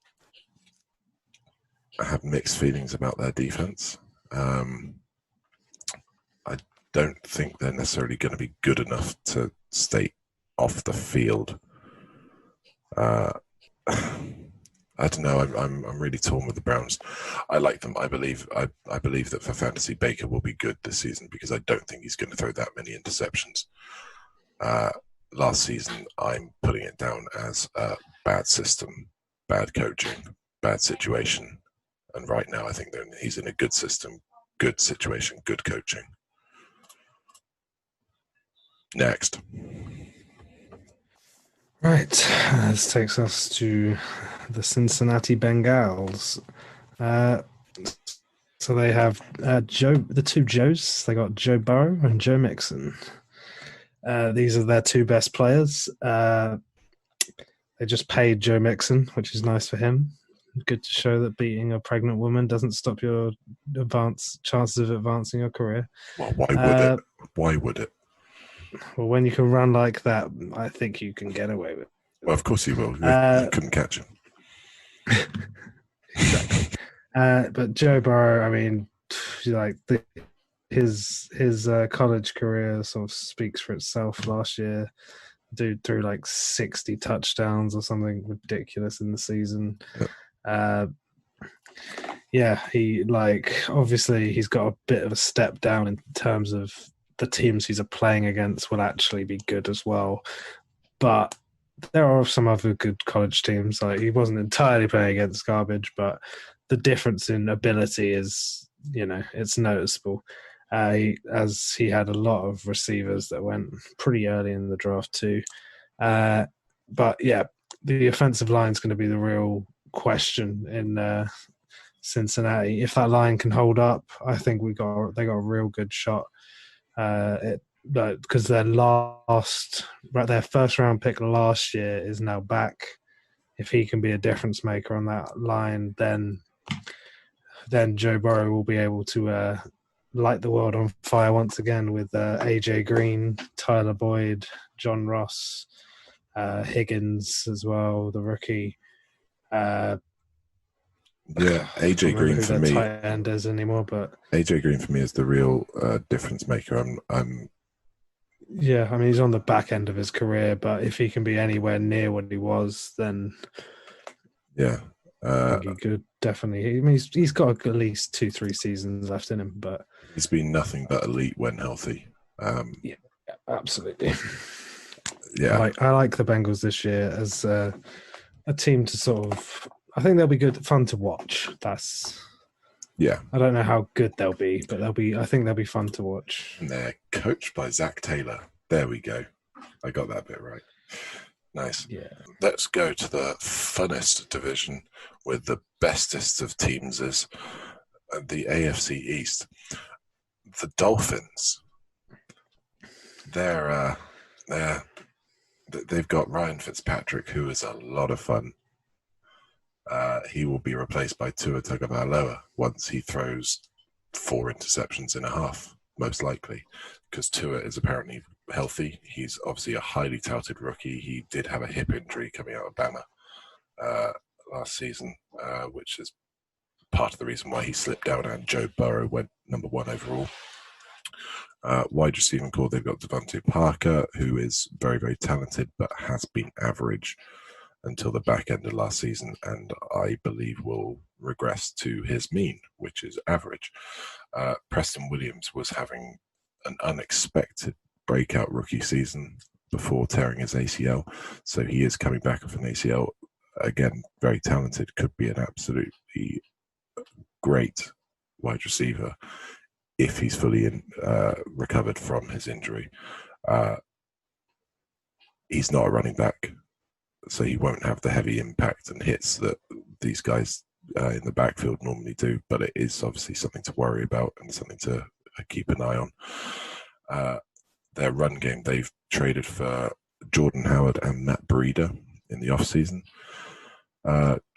have mixed feelings about their defense. I don't think they're necessarily going to be good enough to stay off the field. I don't know. I'm really torn with the Browns. I like them. I believe that for fantasy, Baker will be good this season because I don't think he's going to throw that many interceptions. Last season, I'm putting it down as a bad system, bad coaching, bad situation. And right now, I think that he's in a good system, good situation, good coaching. Next. Right, this takes us to the Cincinnati Bengals. So they have the two Joes. They got Joe Burrow and Joe Mixon. These are their two best players. They just paid Joe Mixon, which is nice for him. Good to show that beating a pregnant woman doesn't stop your chances of advancing your career. Well, why would it? Why would it? Well, when you can run like that, I think you can get away with it. Well, of course you will. You couldn't catch him. Exactly. But Joe Burrow, I mean, like his college career sort of speaks for itself. Last year, dude threw like 60 touchdowns or something ridiculous in the season. He obviously he's got a bit of a step down in terms of the teams he's playing against will actually be good as well. But there are some other good college teams. Like he wasn't entirely playing against garbage, but the difference in ability is, it's noticeable. As he had a lot of receivers that went pretty early in the draft too. But yeah, the offensive line is going to be the real question in Cincinnati. If that line can hold up, I think they got a real good shot. Because their first round pick last year is now back. If he can be a difference maker on that line, then Joe Burrow will be able to light the world on fire once again with AJ Green, Tyler Boyd, John Ross, Higgins as well, the rookie. AJ Green for me. Tight end is anymore, but AJ Green for me is the real difference maker. Yeah, I mean he's on the back end of his career, but if he can be anywhere near what he was, then I think he could definitely. I mean, he's got at least 2-3 seasons left in him, but he's been nothing but elite when healthy. Yeah, absolutely. Yeah, I like the Bengals this year as a team to sort of. I think they'll be fun to watch. I don't know how good they'll be, but I think they'll be fun to watch. And they're coached by Zach Taylor. There we go. I got that bit right. Nice. Yeah. Let's go to the funnest division with the bestest of teams is the AFC East. The Dolphins. They've got Ryan Fitzpatrick, who is a lot of fun. He will be replaced by Tua Tagovailoa once he throws 4 interceptions in a half, most likely, because Tua is apparently healthy. He's obviously a highly touted rookie. He did have a hip injury coming out of Bama last season, which is part of the reason why he slipped down, and Joe Burrow went number 1 overall. Wide receiving core, they've got Devontae Parker, who is very, very talented, but has been average until the back end of last season, and I believe will regress to his mean, which is average. Preston Williams was having an unexpected breakout rookie season before tearing his ACL, so he is coming back off an ACL. Again, very talented, could be an absolutely great wide receiver if he's fully recovered from his injury. He's not a running back, so he won't have the heavy impact and hits that these guys in the backfield normally do, but it is obviously something to worry about and something to keep an eye on. Their run game, they've traded for Jordan Howard and Matt Breida in the offseason.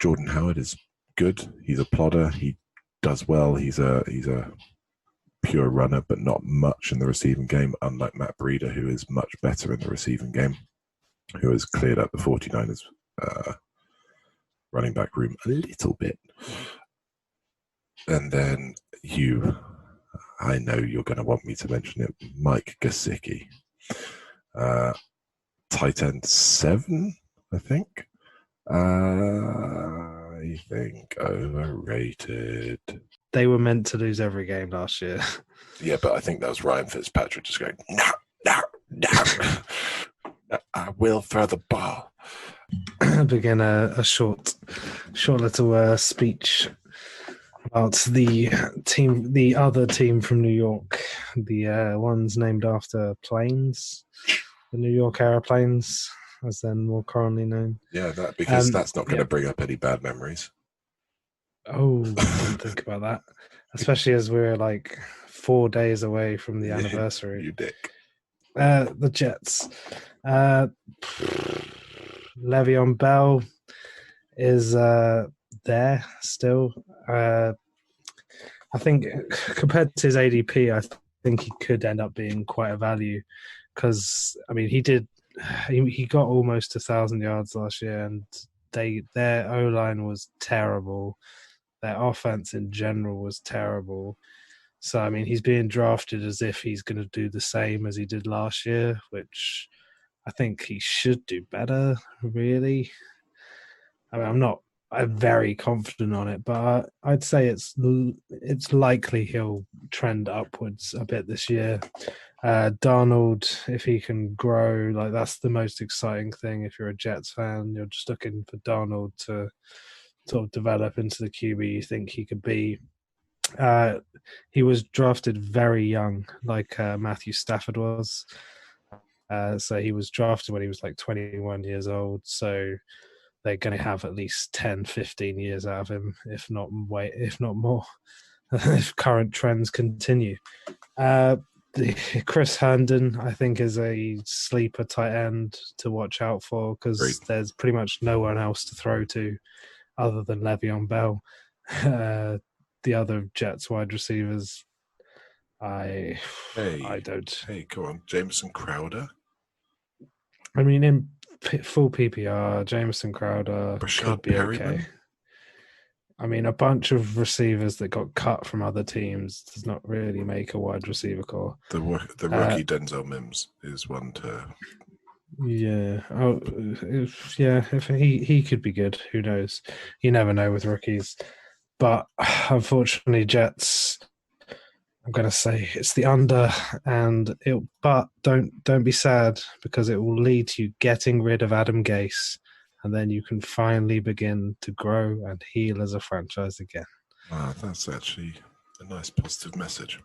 Jordan Howard is good. He's a plodder. He does well. He's a pure runner, but not much in the receiving game, unlike Matt Breida, who is much better in the receiving game, who has cleared up the 49ers running back room a little bit. And then I know you're going to want me to mention it, Mike Gesicki. Tight end 7, I think. I think overrated. They were meant to lose every game last year. Yeah, but I think that was Ryan Fitzpatrick just going, no. I will throw the ball. Begin a short little speech about the other team from New York, the ones named after planes, the New York airplanes. as they're more currently known. Yeah, because that's not going to bring up any bad memories. Oh, didn't think about that. Especially as we're like 4 days away from the anniversary. You dick. The Jets. Le'Veon Bell is there still. I think compared to his ADP, I think he could end up being quite a value because, I mean, he got almost 1,000 yards last year, and their O-line was terrible. Their offense in general was terrible. So, I mean, he's being drafted as if he's going to do the same as he did last year, which I think he should do better, really. I mean, I'm very confident on it, but I'd say it's likely he'll trend upwards a bit this year. Darnold, if he can grow, like that's the most exciting thing. If you're a Jets fan, you're just looking for Darnold to sort of develop into the QB you think he could be. He was drafted very young, like Matthew Stafford was. So he was drafted when he was like 21 years old. So they're going to have at least 10, 15 years out of him, if not more, if current trends continue. Chris Herndon, I think, is a sleeper tight end to watch out for because there's pretty much no one else to throw to other than Le'Veon Bell. The other Jets wide receivers, I don't. Hey, come on, Jameson Crowder. I mean, in full PPR, Jameson Crowder could be okay. I mean, a bunch of receivers that got cut from other teams does not really make a wide receiver core. The rookie Denzel Mims is one to. Yeah. If he could be good. Who knows? You never know with rookies. But unfortunately, Jets, I'm going to say it's the under, but don't be sad because it will lead to you getting rid of Adam Gase, and then you can finally begin to grow and heal as a franchise again. Wow, that's actually a nice positive message.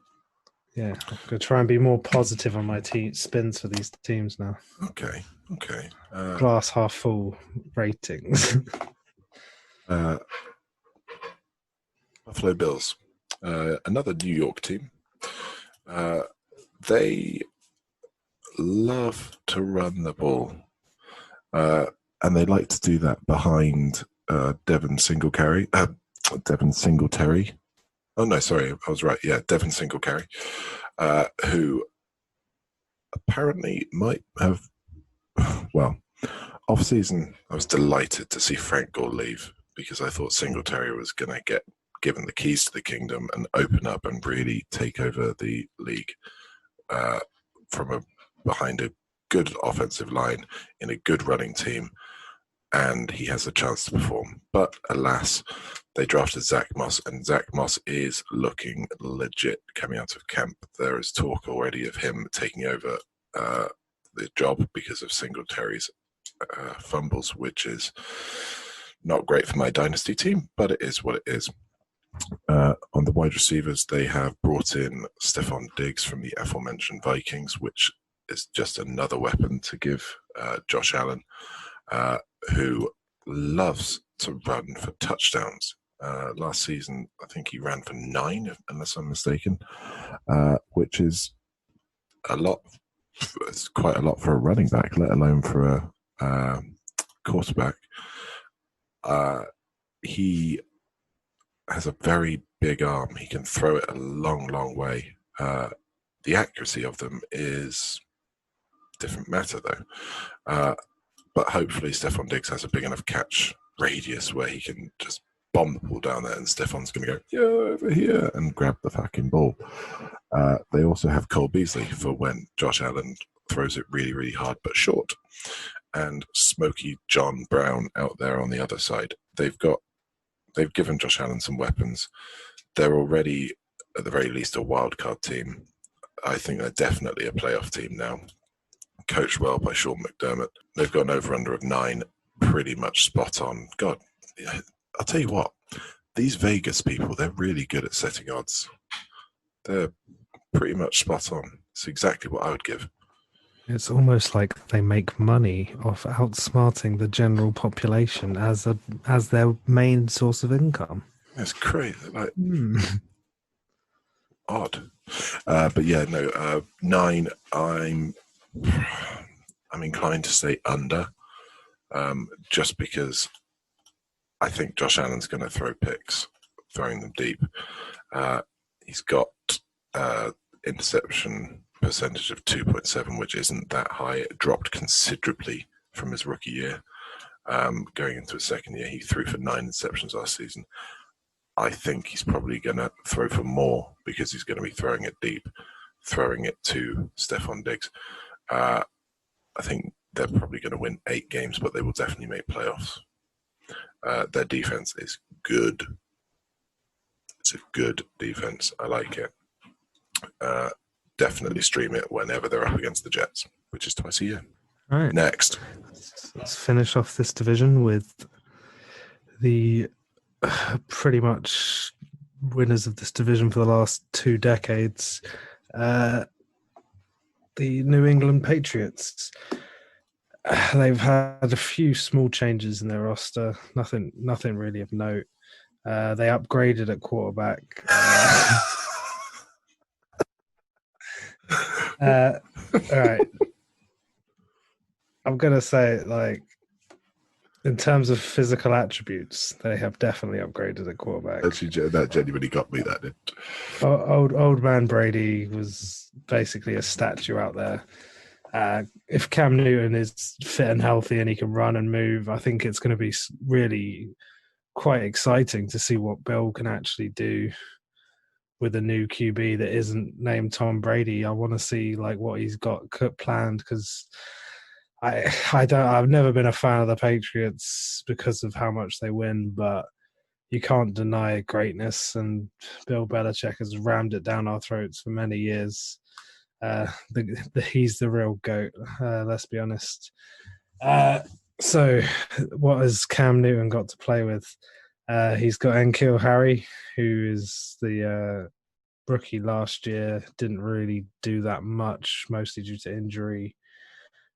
Yeah, I'm going to try and be more positive on my spins for these teams now. Okay. Glass half full ratings. Buffalo Bills, another New York team. They love to run the ball, and they like to do that behind Devin Singletary. Oh, no, sorry, I was right. Yeah, Devin Singletary, who apparently might have, well, off-season, I was delighted to see Frank Gore leave because I thought Singletary was going to get given the keys to the kingdom and open up and really take over the league from behind a good offensive line in a good running team, and he has a chance to perform. But alas, they drafted Zach Moss, and Zach Moss is looking legit coming out of camp. There is talk already of him taking over the job because of Singletary's fumbles, which is not great for my dynasty team, but it is what it is. On the wide receivers, they have brought in Stephon Diggs from the aforementioned Vikings, which is just another weapon to give Josh Allen, who loves to run for touchdowns. Last season, I think he ran for 9, unless I'm mistaken, which is a lot. It's quite a lot for a running back, let alone for a quarterback. He has a very big arm. He can throw it a long, long way. The accuracy of them is a different matter, though. But hopefully Stephon Diggs has a big enough catch radius where he can just bomb the ball down there and Stephon's going to go, yeah, over here, and grab the fucking ball. They also have Cole Beasley for when Josh Allen throws it really, really hard but short. And Smokey John Brown out there on the other side. They've given Josh Allen some weapons. They're already, at the very least, a wildcard team. I think they're definitely a playoff team now. Coached well by Sean McDermott. They've got an over-under of 9, pretty much spot on. God, I'll tell you what, these Vegas people, they're really good at setting odds. They're pretty much spot on. It's exactly what I would give. It's almost like they make money off outsmarting the general population as their main source of income. It's crazy, like Hmm. odd. But yeah, no. 9. I'm inclined to say under, just because I think Josh Allen's going to throw picks, throwing them deep. He's got interception percentage of 2.7, which isn't that high. It dropped considerably from his rookie year. Going into his second year, he threw for 9 interceptions last season. I think he's probably going to throw for more because he's going to be throwing it deep, throwing it to Stephon Diggs. I think they're probably going to win 8 games, but they will definitely make playoffs. Their defense is good. It's a good defense. I like it. Definitely stream it whenever they're up against the Jets, which is twice a year. All right. Next. Let's finish off this division with the pretty much winners of this division for the last 2 decades. The New England Patriots. They've had a few small changes in their roster. Nothing really of note. They upgraded at quarterback. All right. I'm going to say, like, in terms of physical attributes, they have definitely upgraded at quarterback. Actually, that genuinely got me, that did. Old man Brady was basically a statue out there. If Cam Newton is fit and healthy and he can run and move, I think it's going to be really quite exciting to see what Bill can actually do with a new QB that isn't named Tom Brady. I want to see like what he's got planned, because I've never been a fan of the Patriots because of how much they win, but you can't deny greatness, and Bill Belichick has rammed it down our throats for many years. He's the real GOAT, let's be honest. So what has Cam Newton got to play with? He's got N'Keal Harry, who is the rookie last year, didn't really do that much, mostly due to injury.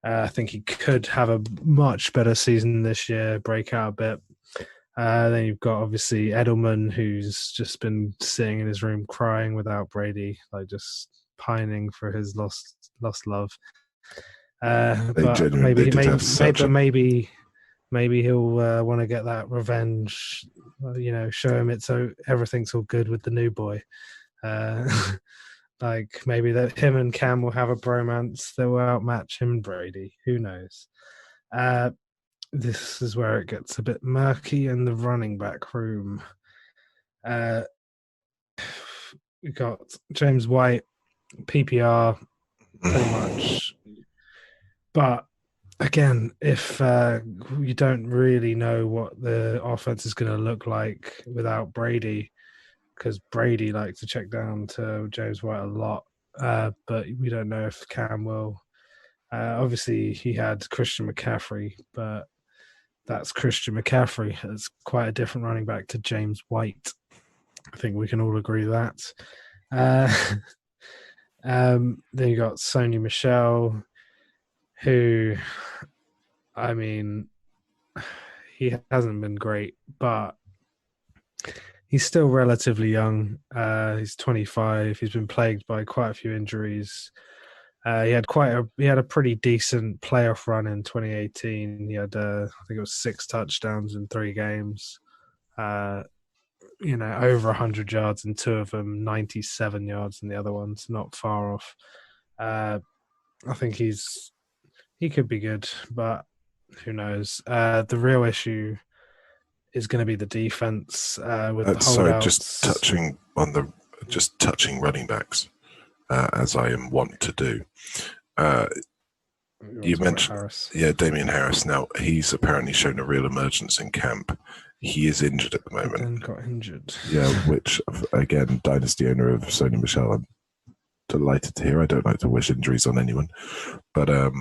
I think he could have a much better season this year, break out a bit. Then you've got, obviously, Edelman, who's just been sitting in his room crying without Brady, like just pining for his lost love. But maybe he'll want to get that revenge. Show him everything's all good with the new boy. Like maybe that him and Cam will have a bromance that will outmatch him and Brady. Who knows? This is where it gets a bit murky in the running back room. We got James White, PPR, pretty much. But again, if you don't really know what the offense is going to look like without Brady, because Brady likes to check down to James White a lot, but we don't know if Cam will. Obviously, he had Christian McCaffrey, but that's Christian McCaffrey. It's quite a different running back to James White. I think we can all agree that. Then you got Sony Michel, who, I mean, he hasn't been great, but he's still relatively young. He's 25. He's been plagued by quite a few injuries. He had a pretty decent playoff run in 2018. He had, I think it was 6 touchdowns in 3 games. Over 100 yards in 2 of them, 97 yards in the other ones. Not far off. I think he could be good, but who knows? The real issue is going to be the defense with the holdouts. Sorry, just touching running backs, as I am wont to do. You mentioned Harris. Yeah, Damian Harris. Now, he's apparently shown a real emergence in camp. He is injured at the moment. Then got injured. Yeah, which, again, dynasty owner of Sony Michel, I'm delighted to hear. I don't like to wish injuries on anyone. But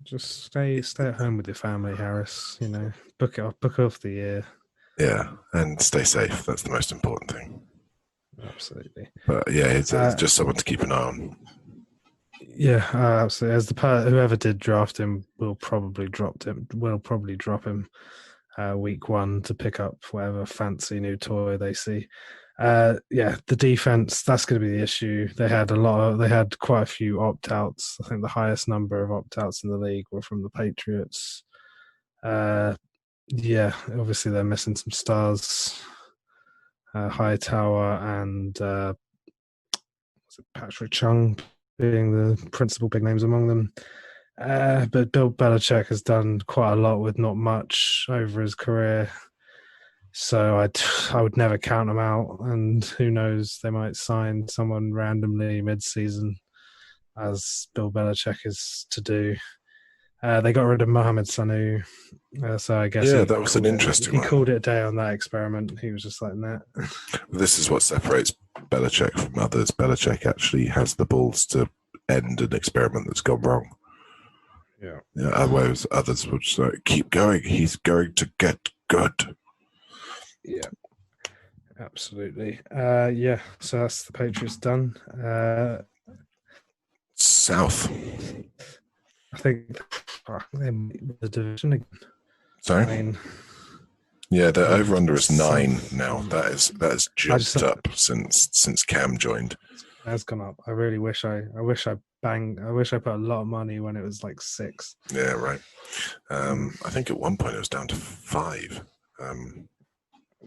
just stay at home with your family, Harris. Book off the year. Yeah, and stay safe. That's the most important thing. Absolutely. But yeah, it's just someone to keep an eye on. Yeah, absolutely. As whoever did draft him will probably drop him. Will probably drop him week one to pick up whatever fancy new toy they see. Yeah, the defense, that's going to be the issue. They had quite a few opt-outs. I think the highest number of opt-outs in the league were from the Patriots. Yeah, obviously they're missing some stars. Hightower and Patrick Chung being the principal big names among them. But Bill Belichick has done quite a lot with not much over his career. So I would never count them out. And who knows, they might sign someone randomly mid-season, as Bill Belichick is to do. They got rid of Mohamed Sanu. So I guess that was an interesting one. He called it a day on that experiment. He was just like, nah. This is what separates Belichick from others. Belichick actually has the balls to end an experiment that's gone wrong. Yeah. Otherwise, others would just keep going. He's going to get good. Yeah, absolutely. Yeah, so that's the Patriots done. South. I think the division again. Sorry? 9. Yeah, the over-under is 9 now. That is jumped up since Cam joined. It has gone up. I really wish I put a lot of money when it was like 6. Yeah, right. I think at one point it was down to 5.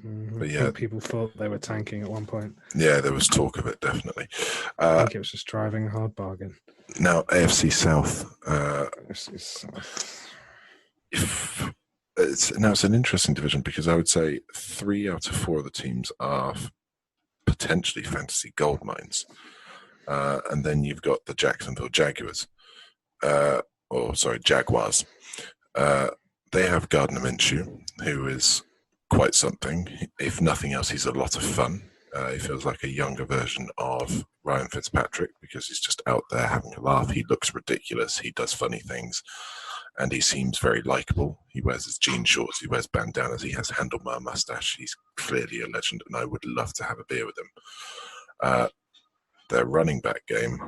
But yeah, people thought they were tanking at one point. Yeah, there was talk of it, definitely. I think it was just driving a hard bargain. Now, AFC South. AFC South. It's an interesting division because I would say 3 out of 4 of the teams are potentially fantasy gold mines. And then you've got the Jacksonville Jaguars. Jaguars. They have Gardner Minshew, who is quite something. If nothing else, he's a lot of fun. He feels like a younger version of Ryan Fitzpatrick because he's just out there having a laugh. He looks ridiculous. He does funny things. And he seems very likable. He wears his jean shorts. He wears bandanas. He has handlebar mustache. He's clearly a legend, and I would love to have a beer with him. Their running back game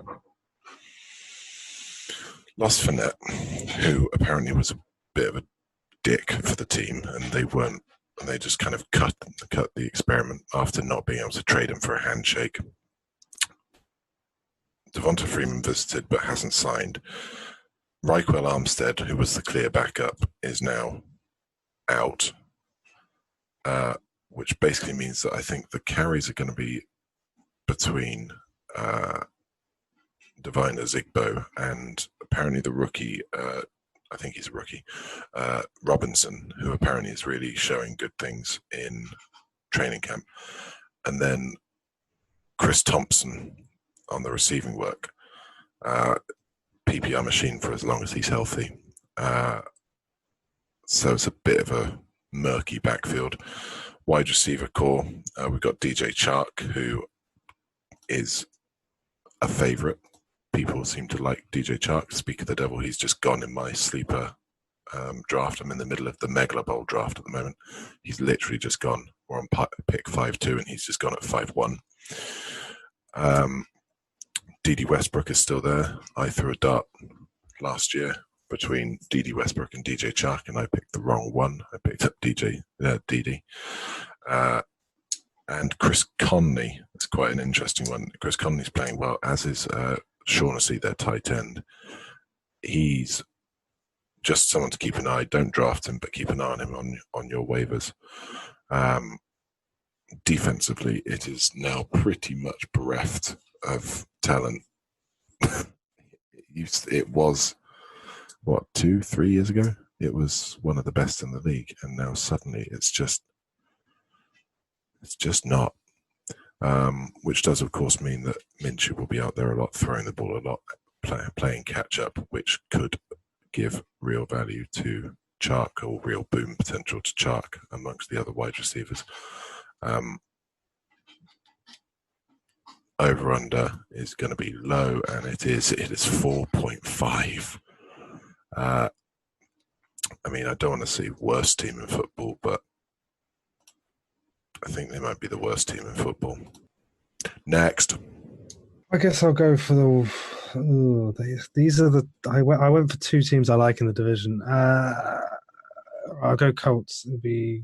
lost Fournette, who apparently was a bit of a dick for the team, and they just kind of cut the experiment after not being able to trade him for a handshake. Devonta Freeman visited but hasn't signed. Raquel Armstead, who was the clear backup, is now out, which basically means that I think the carries are going to be between Divine Azigbo and apparently the rookie, I think he's a rookie, Robinson, who apparently is really showing good things in training camp. And then Chris Thompson on the receiving work. PPR machine for as long as he's healthy. So it's a bit of a murky backfield. Wide receiver core, we've got DJ Chark, who is a favorite. People seem to like DJ Chark. Speak of the devil, he's just gone in my sleeper draft. I'm in the middle of the Megala Bowl draft at the moment. He's literally just gone. We're on pick 5-2 and he's just gone at 5-1. D.D. Westbrook is still there. I threw a dart last year between D.D. Westbrook and DJ Chark, and I picked the wrong one. I picked up D.D. And Chris Conley. It's quite an interesting one. Chris Conley's playing well, as is Shaughnessy, their tight end. He's just someone to keep an eye. Don't draft him, but keep an eye on him on your waivers. Defensively, it is now pretty much bereft of talent. It was, 2-3 years ago? It was one of the best in the league, and now suddenly it's just not. Which does, of course, mean that Minshew will be out there a lot, throwing the ball a lot, playing catch up, which could give real value to Chark, or real boom potential to Chark amongst the other wide receivers. Over under is going to be low, and it is 4.5. I mean, I don't want to say worst team in football, but I think they might be the worst team in football. Next. I guess I'll go for these are the. I went for two teams I like in the division. I'll go Colts. It'll be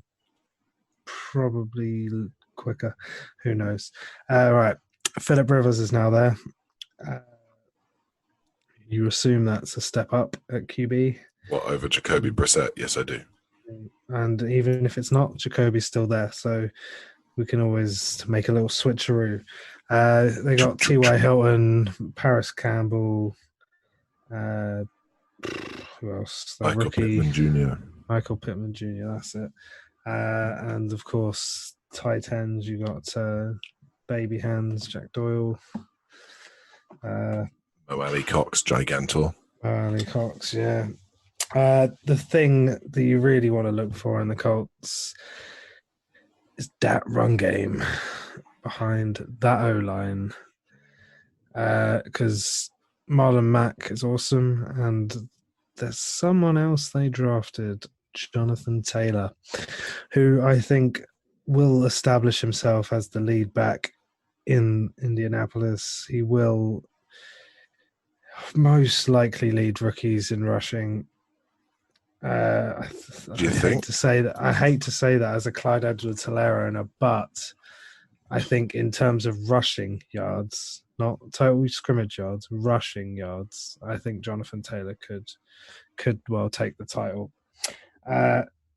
probably quicker. Who knows? Right. Philip Rivers is now there. You assume that's a step up at QB. What, over Jacoby Brissett? Yes, I do. And even if it's not, Jacoby's still there. So we can always make a little switcheroo. They got T.Y. Hilton, Paris Campbell, who else? Michael Pittman Jr. Michael Pittman Jr., that's it. And, of course, tight ends, you got Baby Hands, Jack Doyle. Moali Cox, Gigantor. Moali Cox, yeah. The thing that you really want to look for in the Colts is that run game behind that O-line. Because Marlon Mack is awesome, and there's someone else they drafted, Jonathan Taylor, who I think will establish himself as the lead back in Indianapolis. He will most likely lead rookies in rushing. I hate to say that as a Clyde Edwards-Helaire owner, but I think in terms of rushing yards, not total scrimmage yards, rushing yards, I think Jonathan Taylor could well take the title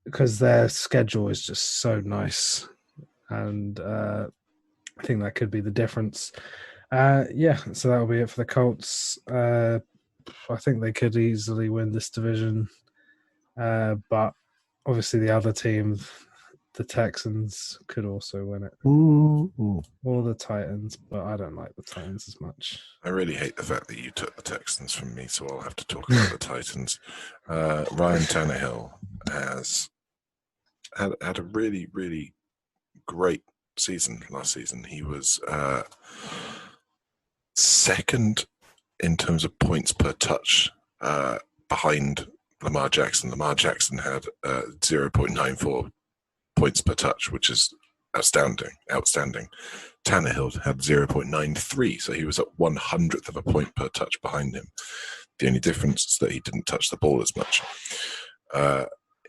because their schedule is just so nice, and I think that could be the difference. So that'll be it for the Colts. I think they could easily win this division. But obviously the other team, the Texans, could also win it. Ooh. Or the Titans, but I don't like the Titans as much. I really hate the fact that you took the Texans from me, so I'll have to talk about the Titans. Ryan Tannehill has had a really, really great season last season. He was second in terms of points per touch behind Lamar Jackson. Lamar Jackson had 0.94 points per touch, which is outstanding. Tannehill had 0.93, so he was at 1/100th of a point per touch behind him. The only difference is that he didn't touch the ball as much.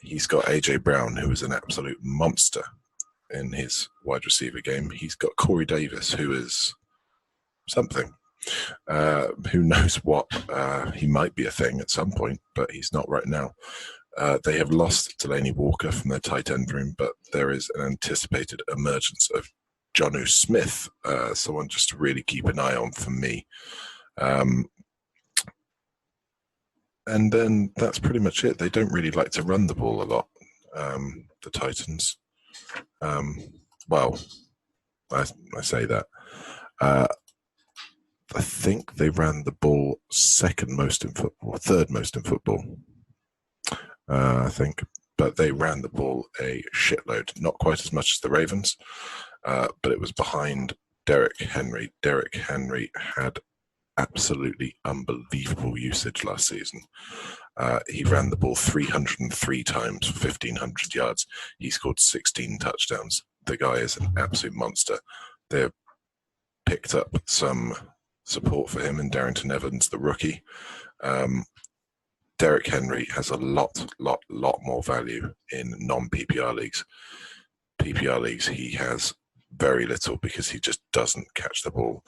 He's got A.J. Brown, who is an absolute monster in his wide receiver game. He's got Corey Davis, who is something. Who knows what? He might be a thing at some point, but he's not right now. They have lost Delaney Walker from their tight end room, but there is an anticipated emergence of Jonnu Smith, someone just to really keep an eye on for me. And then that's pretty much it. They don't really like to run the ball a lot, the Titans. Well, I say that. I think they ran the ball second most in football, third most in football, I think. But they ran the ball a shitload, not quite as much as the Ravens, but it was behind Derrick Henry. Derrick Henry had absolutely unbelievable usage last season. He ran the ball 303 times for 1,500 yards. He scored 16 touchdowns. The guy is an absolute monster. They've picked up some support for him in Darrington Evans, the rookie. Derrick Henry has a lot more value in non-PPR leagues. PPR leagues, he has very little because he just doesn't catch the ball.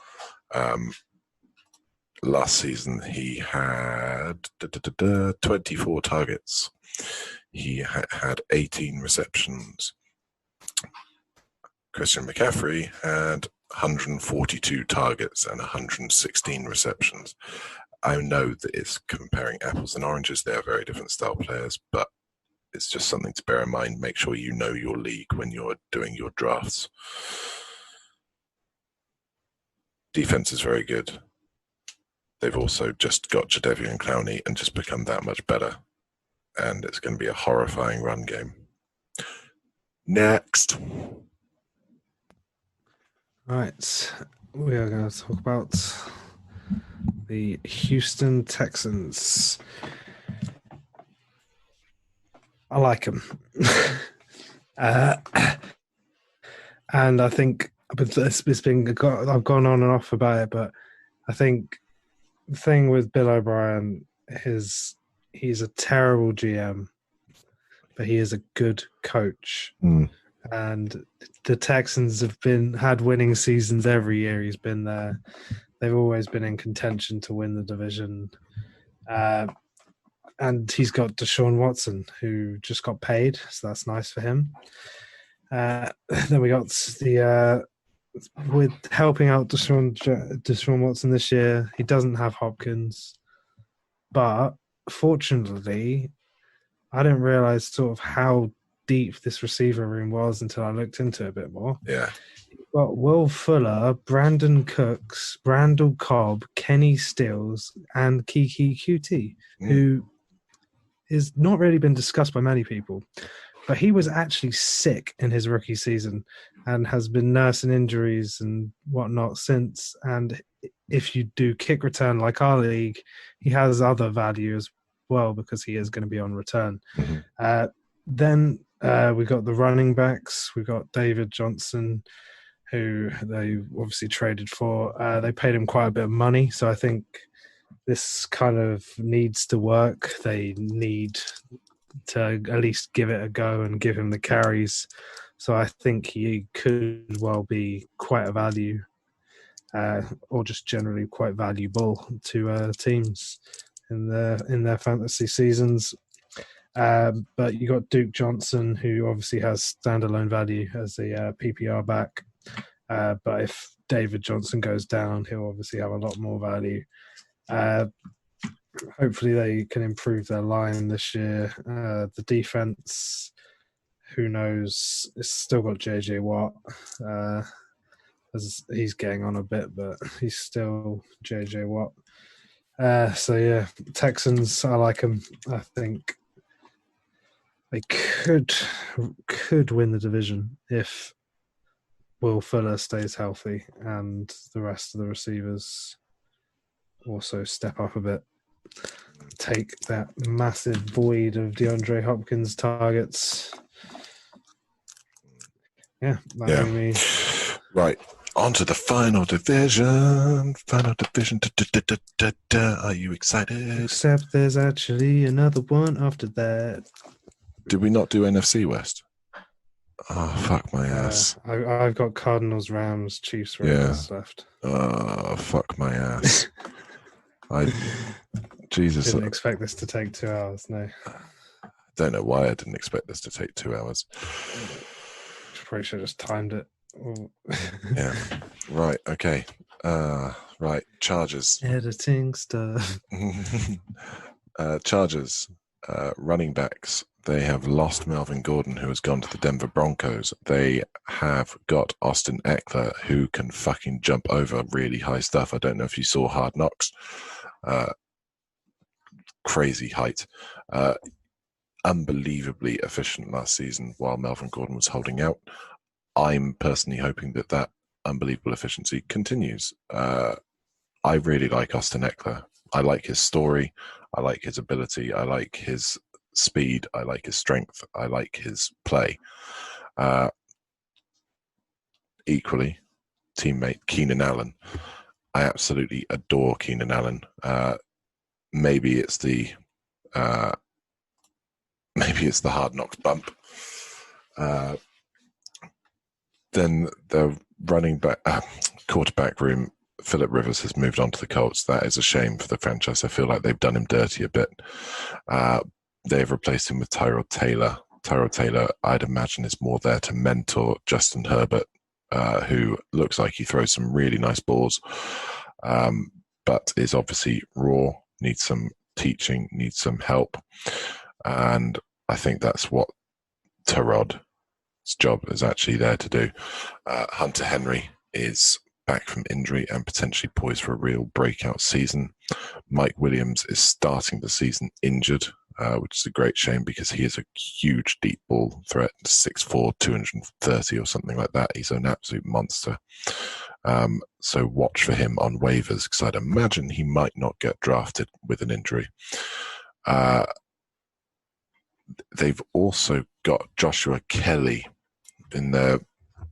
Last season, he had 24 targets. He had 18 receptions. Christian McCaffrey had 142 targets and 116 receptions. I know that it's comparing apples and oranges. They are very different style players, but it's just something to bear in mind. Make sure you know your league when you're doing your drafts. Defense is very good. They've also just got Jadeveon Clowney and just become that much better. And it's going to be a horrifying run game. Next. All right. We are going to talk about the Houston Texans. I like them. And I think I've gone on and off about it, but I think thing with Bill O'Brien is he's a terrible GM, but he is a good coach. And the Texans have had winning seasons every year he's been there. They've always been in contention to win the division. And he's got Deshaun Watson, who just got paid, so that's nice for him. Then we got with helping out Deshaun Watson this year. He doesn't have Hopkins, but fortunately, I didn't realize sort of how deep this receiver room was until I looked into it a bit more. Yeah. You've got Will Fuller, Brandon Cooks, Randall Cobb, Kenny Stills, and Kiki QT, who is not really been discussed by many people. But he was actually sick in his rookie season and has been nursing injuries and whatnot since. And if you do kick return like our league, he has other value as well because he is going to be on return. Then we've got the running backs. We've got David Johnson, who they obviously traded for. They paid him quite a bit of money. So I think this kind of needs to work. They need to at least give it a go and give him the carries. So I think he could well be quite a value or just generally quite valuable to teams in their fantasy seasons. But you got Duke Johnson, who obviously has standalone value as a PPR back. But if David Johnson goes down, he'll obviously have a lot more value. Hopefully they can improve their line this year. The defense, who knows? It's still got JJ Watt. As he's getting on a bit, but he's still JJ Watt. So yeah, Texans, I like them. I think they could win the division if Will Fuller stays healthy and the rest of the receivers also step up a bit. Take that massive void of DeAndre Hopkins targets. Yeah, that'd be me. Right, on to the final division. Are you excited? Except there's actually another one after that. Did we not do NFC West? Oh, fuck my ass. I've got Cardinals, Rams, Chiefs, Raiders left. Oh, fuck my ass. Jesus. Didn't expect this to take 2 hours, no. I don't know why I didn't expect this to take 2 hours. Probably should have just timed it. Yeah. Right, okay. Right, Chargers. Editing stuff. Chargers, running backs. They have lost Melvin Gordon, who has gone to the Denver Broncos. They have got Austin Eckler, who can fucking jump over really high stuff. I don't know if you saw Hard Knocks. Crazy height. Unbelievably efficient last season while Melvin Gordon was holding out. I'm personally hoping that unbelievable efficiency continues. I really like Austin Eckler. I like his story. I like his ability. I like his speed. I like his strength. I like his play. Equally, teammate Keenan Allen. I absolutely adore Keenan Allen. Maybe it's the Hard Knocks bump. Then the running back, quarterback room, Phillip Rivers has moved on to the Colts. That is a shame for the franchise. I feel like they've done him dirty a bit. They've replaced him with Tyrod Taylor. Tyrod Taylor, I'd imagine, is more there to mentor Justin Herbert, who looks like he throws some really nice balls, but is obviously raw, needs some teaching, needs some help. And I think that's what Tyrod's job is actually there to do. Hunter Henry is back from injury and potentially poised for a real breakout season. Mike Williams is starting the season injured, which is a great shame because he is a huge deep ball threat, 6'4", 230 or something like that. He's an absolute monster. So watch for him on waivers because I'd imagine he might not get drafted with an injury. They've also got Joshua Kelly in their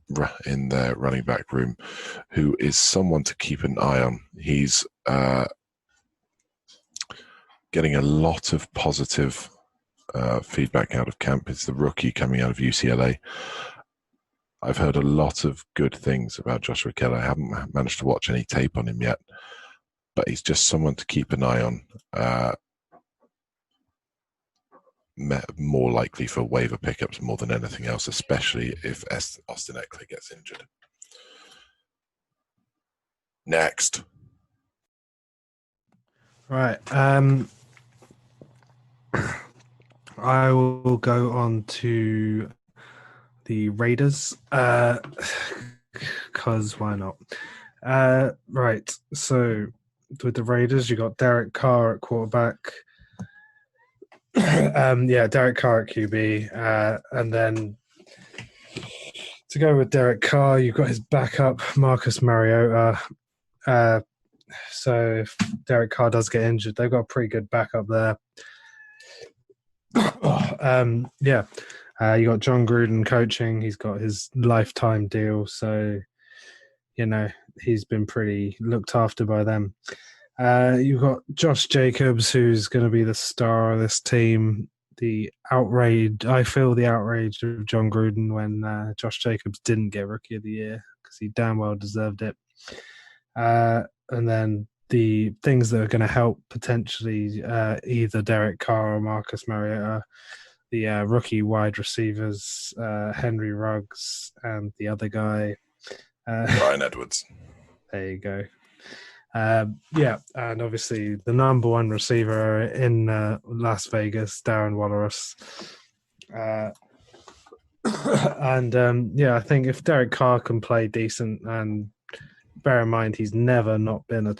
running back room, who is someone to keep an eye on. He's getting a lot of positive feedback out of camp. It's the rookie coming out of UCLA. I've heard a lot of good things about Joshua Kelly. I haven't managed to watch any tape on him yet, but he's just someone to keep an eye on. More likely for waiver pickups more than anything else, especially if Austin Eckler gets injured. Next. Right. I will go on to the Raiders, because why not? Right. So with the Raiders, you got Derek Carr at quarterback. Derek Carr at QB, and then to go with Derek Carr, you've got his backup, Marcus Mariota. So if Derek Carr does get injured, they've got a pretty good backup there. You got John Gruden coaching. He's got his lifetime deal, so he's been pretty looked after by them. You've got Josh Jacobs, who's going to be the star of this team. I feel the outrage of John Gruden when Josh Jacobs didn't get Rookie of the Year, because he damn well deserved it. And then the things that are going to help potentially either Derek Carr or Marcus Mariota, the rookie wide receivers, Henry Ruggs, and the other guy, Brian Edwards. There you go. And obviously the number one receiver in Las Vegas, Darren Wallace. I think if Derek Carr can play decent, and bear in mind he's never not been a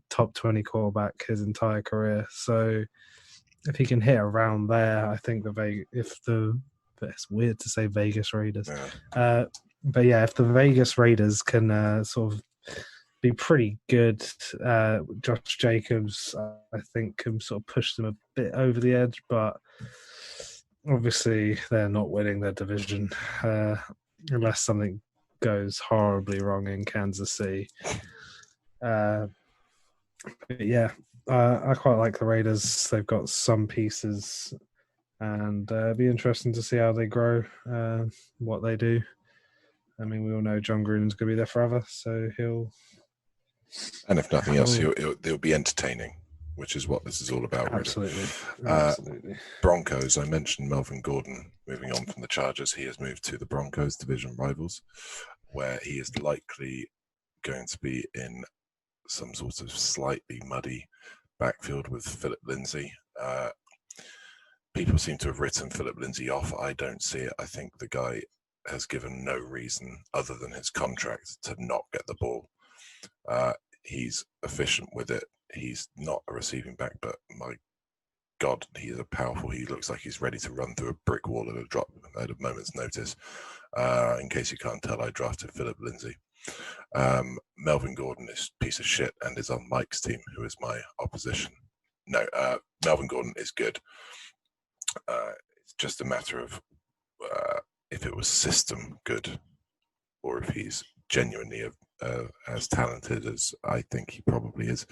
top 20 quarterback his entire career, so if he can hit around there, I think it's weird to say Vegas Raiders, if the Vegas Raiders can sort of be pretty good, Josh Jacobs, I think, can sort of push them a bit over the edge, but obviously they're not winning their division unless something goes horribly wrong in Kansas City. I quite like the Raiders. They've got some pieces, and it'll be interesting to see how they grow, what they do. I mean, we all know John Gruden's going to be there forever, so he'll... And if nothing else, he'll be entertaining, which is what this is all about. Absolutely. Really. Absolutely. Broncos, I mentioned Melvin Gordon moving on from the Chargers. He has moved to the Broncos, division rivals, where he is likely going to be in some sort of slightly muddy backfield with Philip Lindsay. People seem to have written Philip Lindsay off. I don't see it. I think the guy has given no reason other than his contract to not get the ball. He's efficient with it. He's not a receiving back, but my God, he is he looks like he's ready to run through a brick wall at a moment's notice. In case you can't tell, I drafted Philip Lindsay. Melvin Gordon is a piece of shit and is on Mike's team, who is my opposition. No, Melvin Gordon is good. It's just a matter of if it was system good, or if he's genuinely as talented as I think he probably is.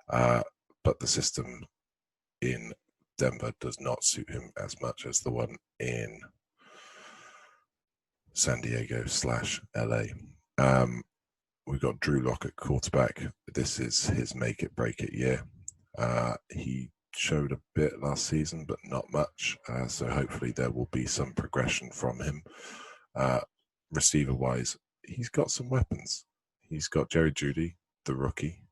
But the system in Denver does not suit him as much as the one in San Diego / LA. We've got Drew Lock at quarterback. This is his make it break it year. He showed a bit last season, but not much. So hopefully there will be some progression from him. Receiver wise, he's got some weapons. He's got Jerry Jeudy, the rookie,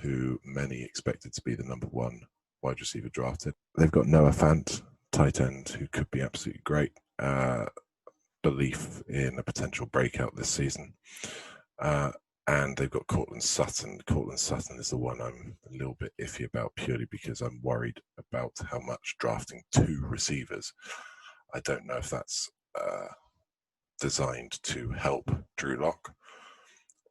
who many expected to be the number one wide receiver drafted. They've got Noah Fant, tight end, who could be absolutely great. Belief in a potential breakout this season. And they've got Cortland Sutton. Cortland Sutton is the one I'm a little bit iffy about, purely because I'm worried about how much drafting 2 receivers. I don't know if that's designed to help Drew Lock,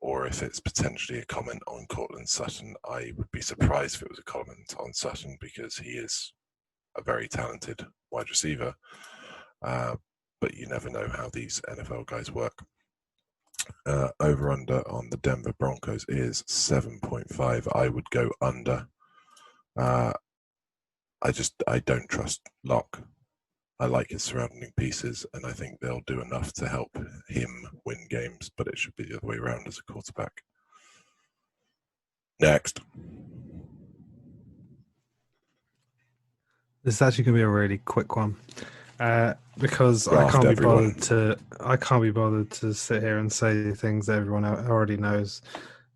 or if it's potentially a comment on Cortland Sutton. I would be surprised if it was a comment on Sutton, because he is a very talented wide receiver. But you never know how these NFL guys work. Over under on the Denver Broncos is 7.5. I would go under. I don't trust Locke. I like his surrounding pieces, and I think they'll do enough to help him win games, but it should be the other way around as a quarterback. Next. This is actually going to be a really quick one because Draft I everyone. can't be bothered to sit here and say things that everyone already knows.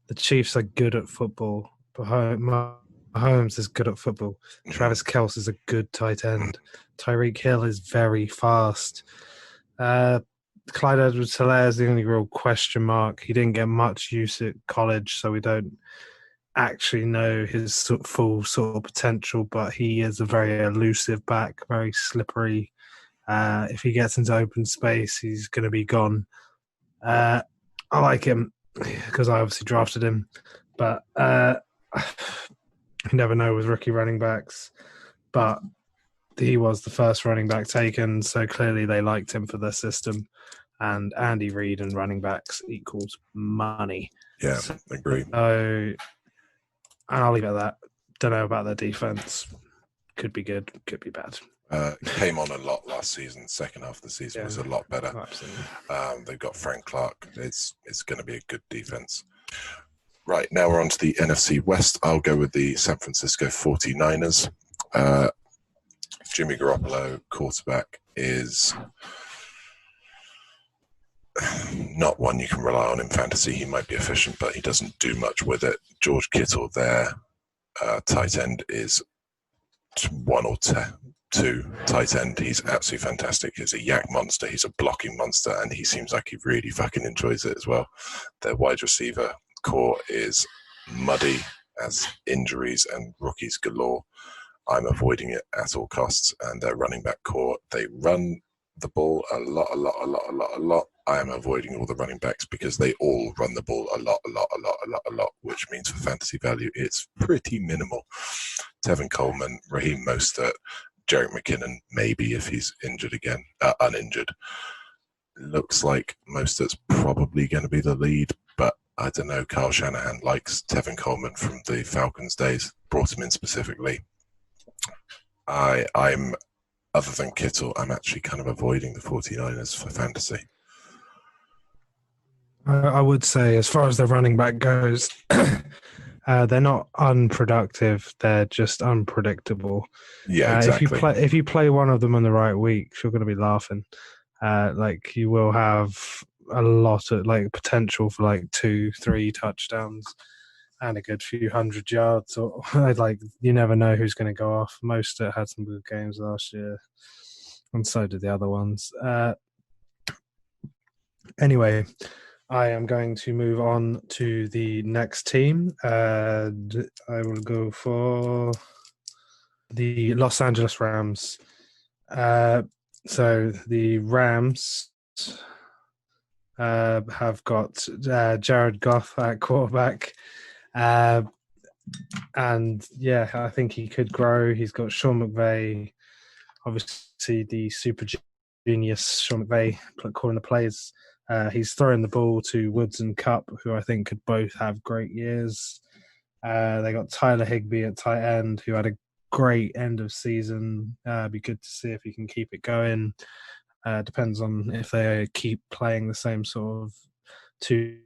The Chiefs are good at football. Mahomes is good at football. Travis Kelce is a good tight end. Tyreek Hill is very fast. Clyde Edwards-Helaire is the only real question mark. He didn't get much use at college, so we don't actually know his full sort of potential, but he is a very elusive back, very slippery. If he gets into open space, he's going to be gone. I like him because I obviously drafted him, but you never know with rookie running backs. But he was the first running back taken, so clearly they liked him for their system. And Andy Reid and running backs equals money. Yeah, agree. So I'll leave it at that. Don't know about their defense. Could be good, could be bad. Came on a lot last season. Second half of the season was a lot better. Absolutely. They've got Frank Clark. It's going to be a good defense. Right, now we're on to the NFC West. I'll go with the San Francisco 49ers. Jimmy Garoppolo, quarterback, is not one you can rely on in fantasy. He might be efficient, but he doesn't do much with it. George Kittle, their tight end, is 1 or 2 tight end. He's absolutely fantastic. He's a yak monster. He's a blocking monster, and he seems like he really fucking enjoys it as well. Their wide receiver core is muddy as injuries and rookies galore. I'm avoiding it at all costs. And their running back core, they run the ball a lot. I am avoiding all the running backs because they all run the ball a lot, which means for fantasy value, it's pretty minimal. Tevin Coleman, Raheem Mostert, Jerick McKinnon, maybe if he's injured again, uninjured. Looks like Mostert's probably going to be the lead, but I don't know. Kyle Shanahan likes Tevin Coleman from the Falcons days, brought him in specifically. I'm other than Kittle, I'm actually kind of avoiding the 49ers for fantasy. I would say, as far as the running back goes, they're not unproductive. They're just unpredictable. Yeah, exactly. If you play one of them on the right week, you're going to be laughing. Like you will have a lot of potential for 2-3 touchdowns and a good few 100 yards. Or you never know who's going to go off. Mostert had some good games last year, and so did the other ones. Anyway, I am going to move on to the next team. I will go for the Los Angeles Rams. So the Rams have got Jared Goff at quarterback. And I think he could grow. He's got Sean McVay, obviously the super genius Sean McVay calling the plays. He's throwing the ball to Woods and Kupp, who I think could both have great years. They got Tyler Higbee at tight end, who had a great end of season. Be good to see if he can keep it going. Depends on if they keep playing the same sort of two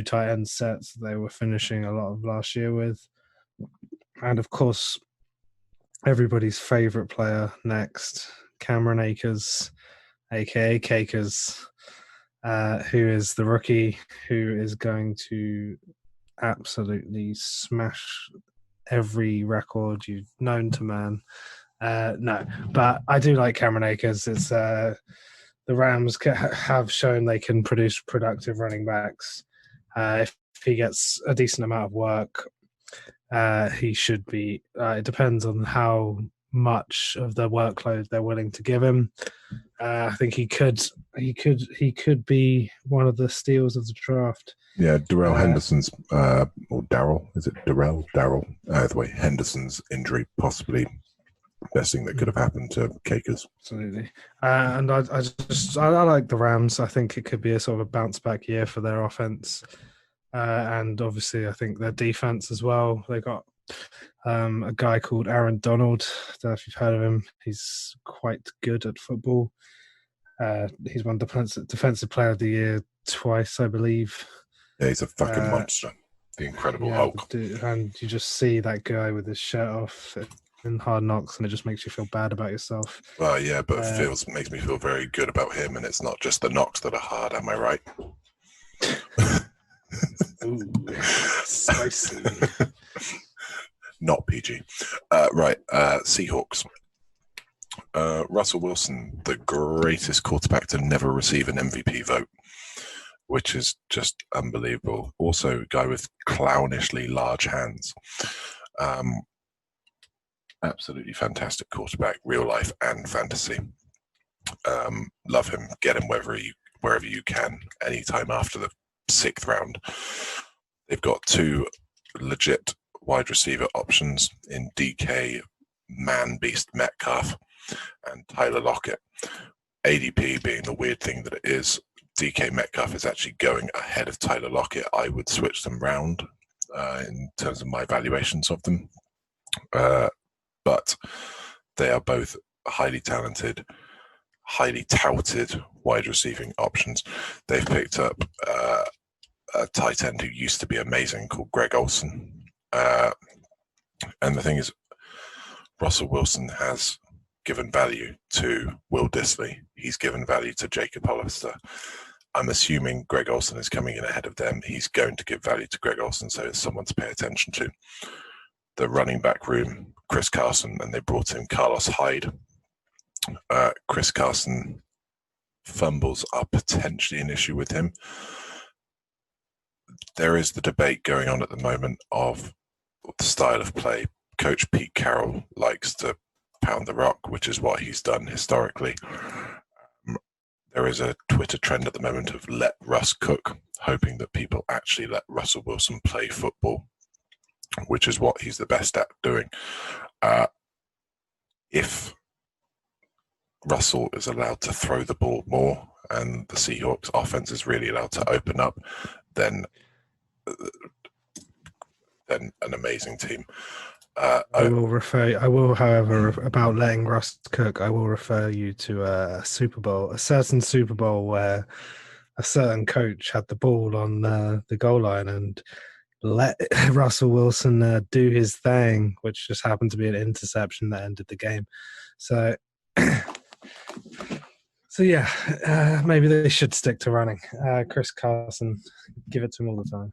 tight end sets they were finishing a lot of last year with. And of course, everybody's favorite player next, Cameron Akers, aka Cakers, who is the rookie who is going to absolutely smash every record you've known to man. No, but I do like Cameron Akers. It's the Rams have shown they can produce productive running backs. If he gets a decent amount of work, he should be. It depends on how much of the workload they're willing to give him. I think he could be one of the steals of the draft. Yeah, Darrell Henderson's or Darrell, is it Darrell? Darrell. Either way, Henderson's injury possibly best thing that could have happened to Cakers. Absolutely. And I like the Rams. I think it could be a sort of a bounce back year for their offense. And obviously I think their defense as well. They got A guy called Aaron Donald. I don't know if you've heard of him. He's quite good at football. He's won Defensive Player of the Year twice, I believe. Yeah, he's a fucking monster. The Incredible Hulk. And you just see that guy with his shirt off in Hard Knocks, and it just makes you feel bad about yourself. Well, yeah, but it makes me feel very good about him, and it's not just the knocks that are hard. Am I right? Ooh, spicy. Not PG. Right, Seahawks. Russell Wilson, the greatest quarterback to never receive an MVP vote, which is just unbelievable. Also, a guy with clownishly large hands. Absolutely fantastic quarterback, real life and fantasy. Love him. Get him wherever you can, anytime after the 6th round. They've got 2 legit wide receiver options in DK, man beast Metcalf, and Tyler Lockett. ADP being the weird thing that it is, DK Metcalf is actually going ahead of Tyler Lockett. I would switch them round in terms of my valuations of them. But they are both highly talented, highly touted wide receiving options. They've picked up a tight end who used to be amazing called Greg Olsen. And the thing is, Russell Wilson has given value to Will Dissly. He's given value to Jacob Hollister. I'm assuming Greg Olsen is coming in ahead of them. He's going to give value to Greg Olsen, so it's someone to pay attention to. The running back room, Chris Carson, and they brought in Carlos Hyde. Chris Carson fumbles are potentially an issue with him. There is the debate going on at the moment of the style of play. Coach Pete Carroll likes to pound the rock, which is what he's done historically. There is a Twitter trend at the moment of let Russ cook, hoping that people actually let Russell Wilson play football, which is what he's the best at doing. If Russell is allowed to throw the ball more and the Seahawks offense is really allowed to open up, then an amazing team. I will, however, about letting Russ cook, I will refer you to a certain Super Bowl where a certain coach had the ball on the goal line and let Russell Wilson do his thing, which just happened to be an interception that ended the game. So yeah, maybe they should stick to running. Chris Carson, give it to him all the time.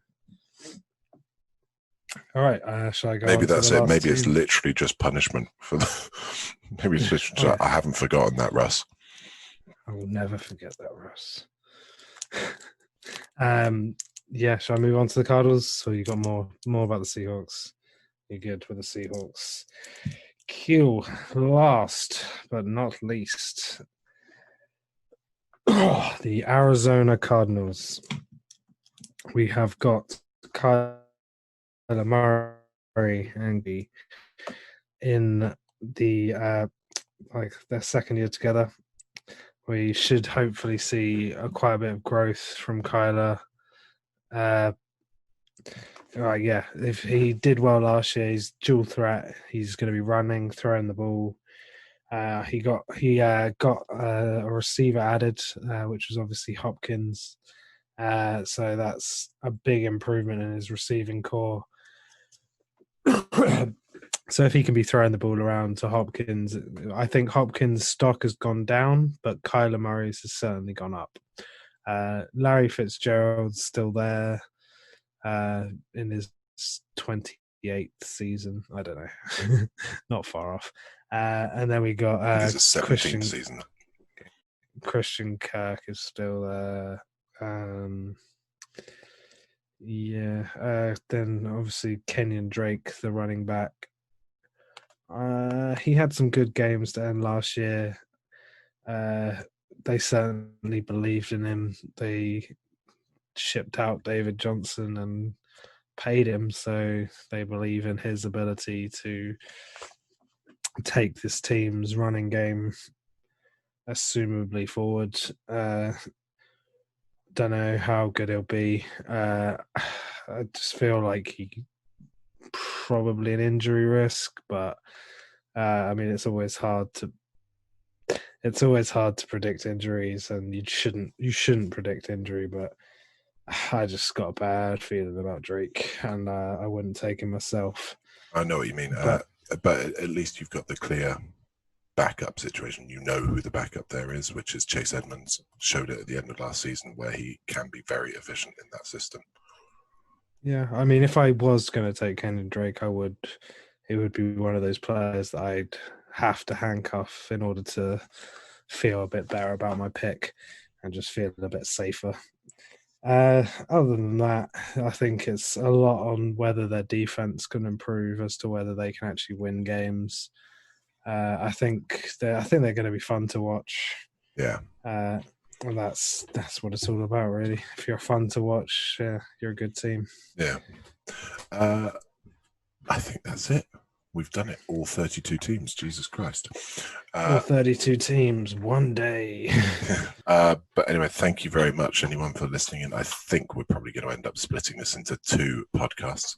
All right, shall I go? Maybe that's it. Maybe it's literally just punishment for the. Maybe it's just, right. I haven't forgotten that, Russ. I will never forget that, Russ. Yeah, shall I move on to the Cardinals? So you got more about the Seahawks. You're good with the Seahawks. Q, last but not least, the Arizona Cardinals. We have got Kyler Murray and in the their second year together. We should hopefully see quite a bit of growth from Kyler. Right, yeah. If he did well last year, he's dual threat. He's going to be running, throwing the ball. He got a receiver added, which was obviously Hopkins. So that's a big improvement in his receiving core. So if he can be throwing the ball around to Hopkins, I think Hopkins' stock has gone down, but Kyler Murray's has certainly gone up. Larry Fitzgerald's still there in his 28th season. I don't know. Not far off. And then we got it's a 17th season. Christian Kirk is still there. Then obviously Kenyon Drake, the running back. He had some good games to end last year. They certainly believed in him. They shipped out David Johnson and paid him, so they believe in his ability to take this team's running game assumably forward. Don't know how good he'll be. I just feel like probably an injury risk, but I mean, it's always hard to predict injuries, and you shouldn't predict injury. But I just got a bad feeling about Drake, and I wouldn't take him myself. I know what you mean, but at least you've got the clear backup situation. You know who the backup there is, which is Chase Edmonds. Showed it at the end of last season, where he can be very efficient in that system. Yeah, I mean, if I was going to take Kenyon Drake, it would be one of those players that I'd have to handcuff in order to feel a bit better about my pick and just feel a bit safer. Other than that, I think it's a lot on whether their defense can improve as to whether they can actually win games. I think they're going to be fun to watch. Yeah. And that's what it's all about, really. If you're fun to watch, you're a good team. Yeah. I think that's it. We've done it. All 32 teams. Jesus Christ. All 32 teams, one day. But anyway, thank you very much, anyone, for listening. And I think we're probably going to end up splitting this into 2 podcasts.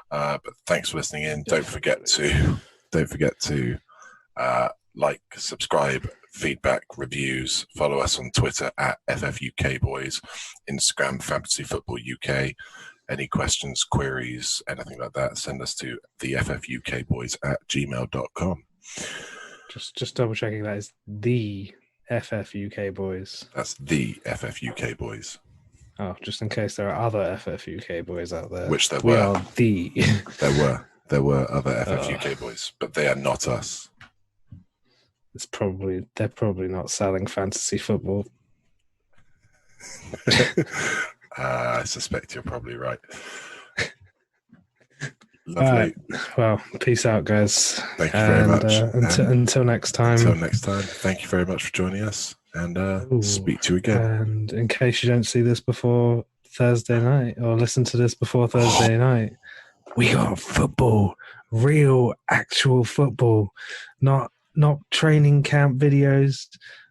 But thanks for listening in. Don't forget to like, subscribe, feedback, reviews. Follow us on Twitter at FFUKBoys, Instagram Fantasy Football UK. Any questions, queries, anything like that, send us to theffukboys@gmail.com. Just double checking, that is the FFUK Boys. That's the FFUK Boys. Oh, just in case there are other FFUK Boys out there. Which there we were. Are the. There were other FFUK Boys, but they are not us. They're probably not selling fantasy football. I suspect you're probably right. Lovely. Well, peace out, guys. Thank you very much. Until next time. Thank you very much for joining us, and speak to you again. And in case you don't see this before Thursday night, or listen to this before Thursday night, we got football, real, actual football, not training camp videos.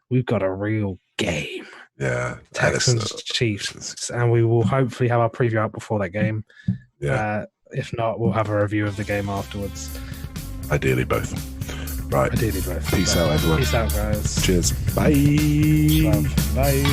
We've got a real game. Yeah, Texans Chiefs, and we will hopefully have our preview out before that game. Yeah. If not, we'll have a review of the game afterwards. Ideally both. Right. Ideally both. Peace out, everyone. Peace out, guys. Cheers. Bye. Bye.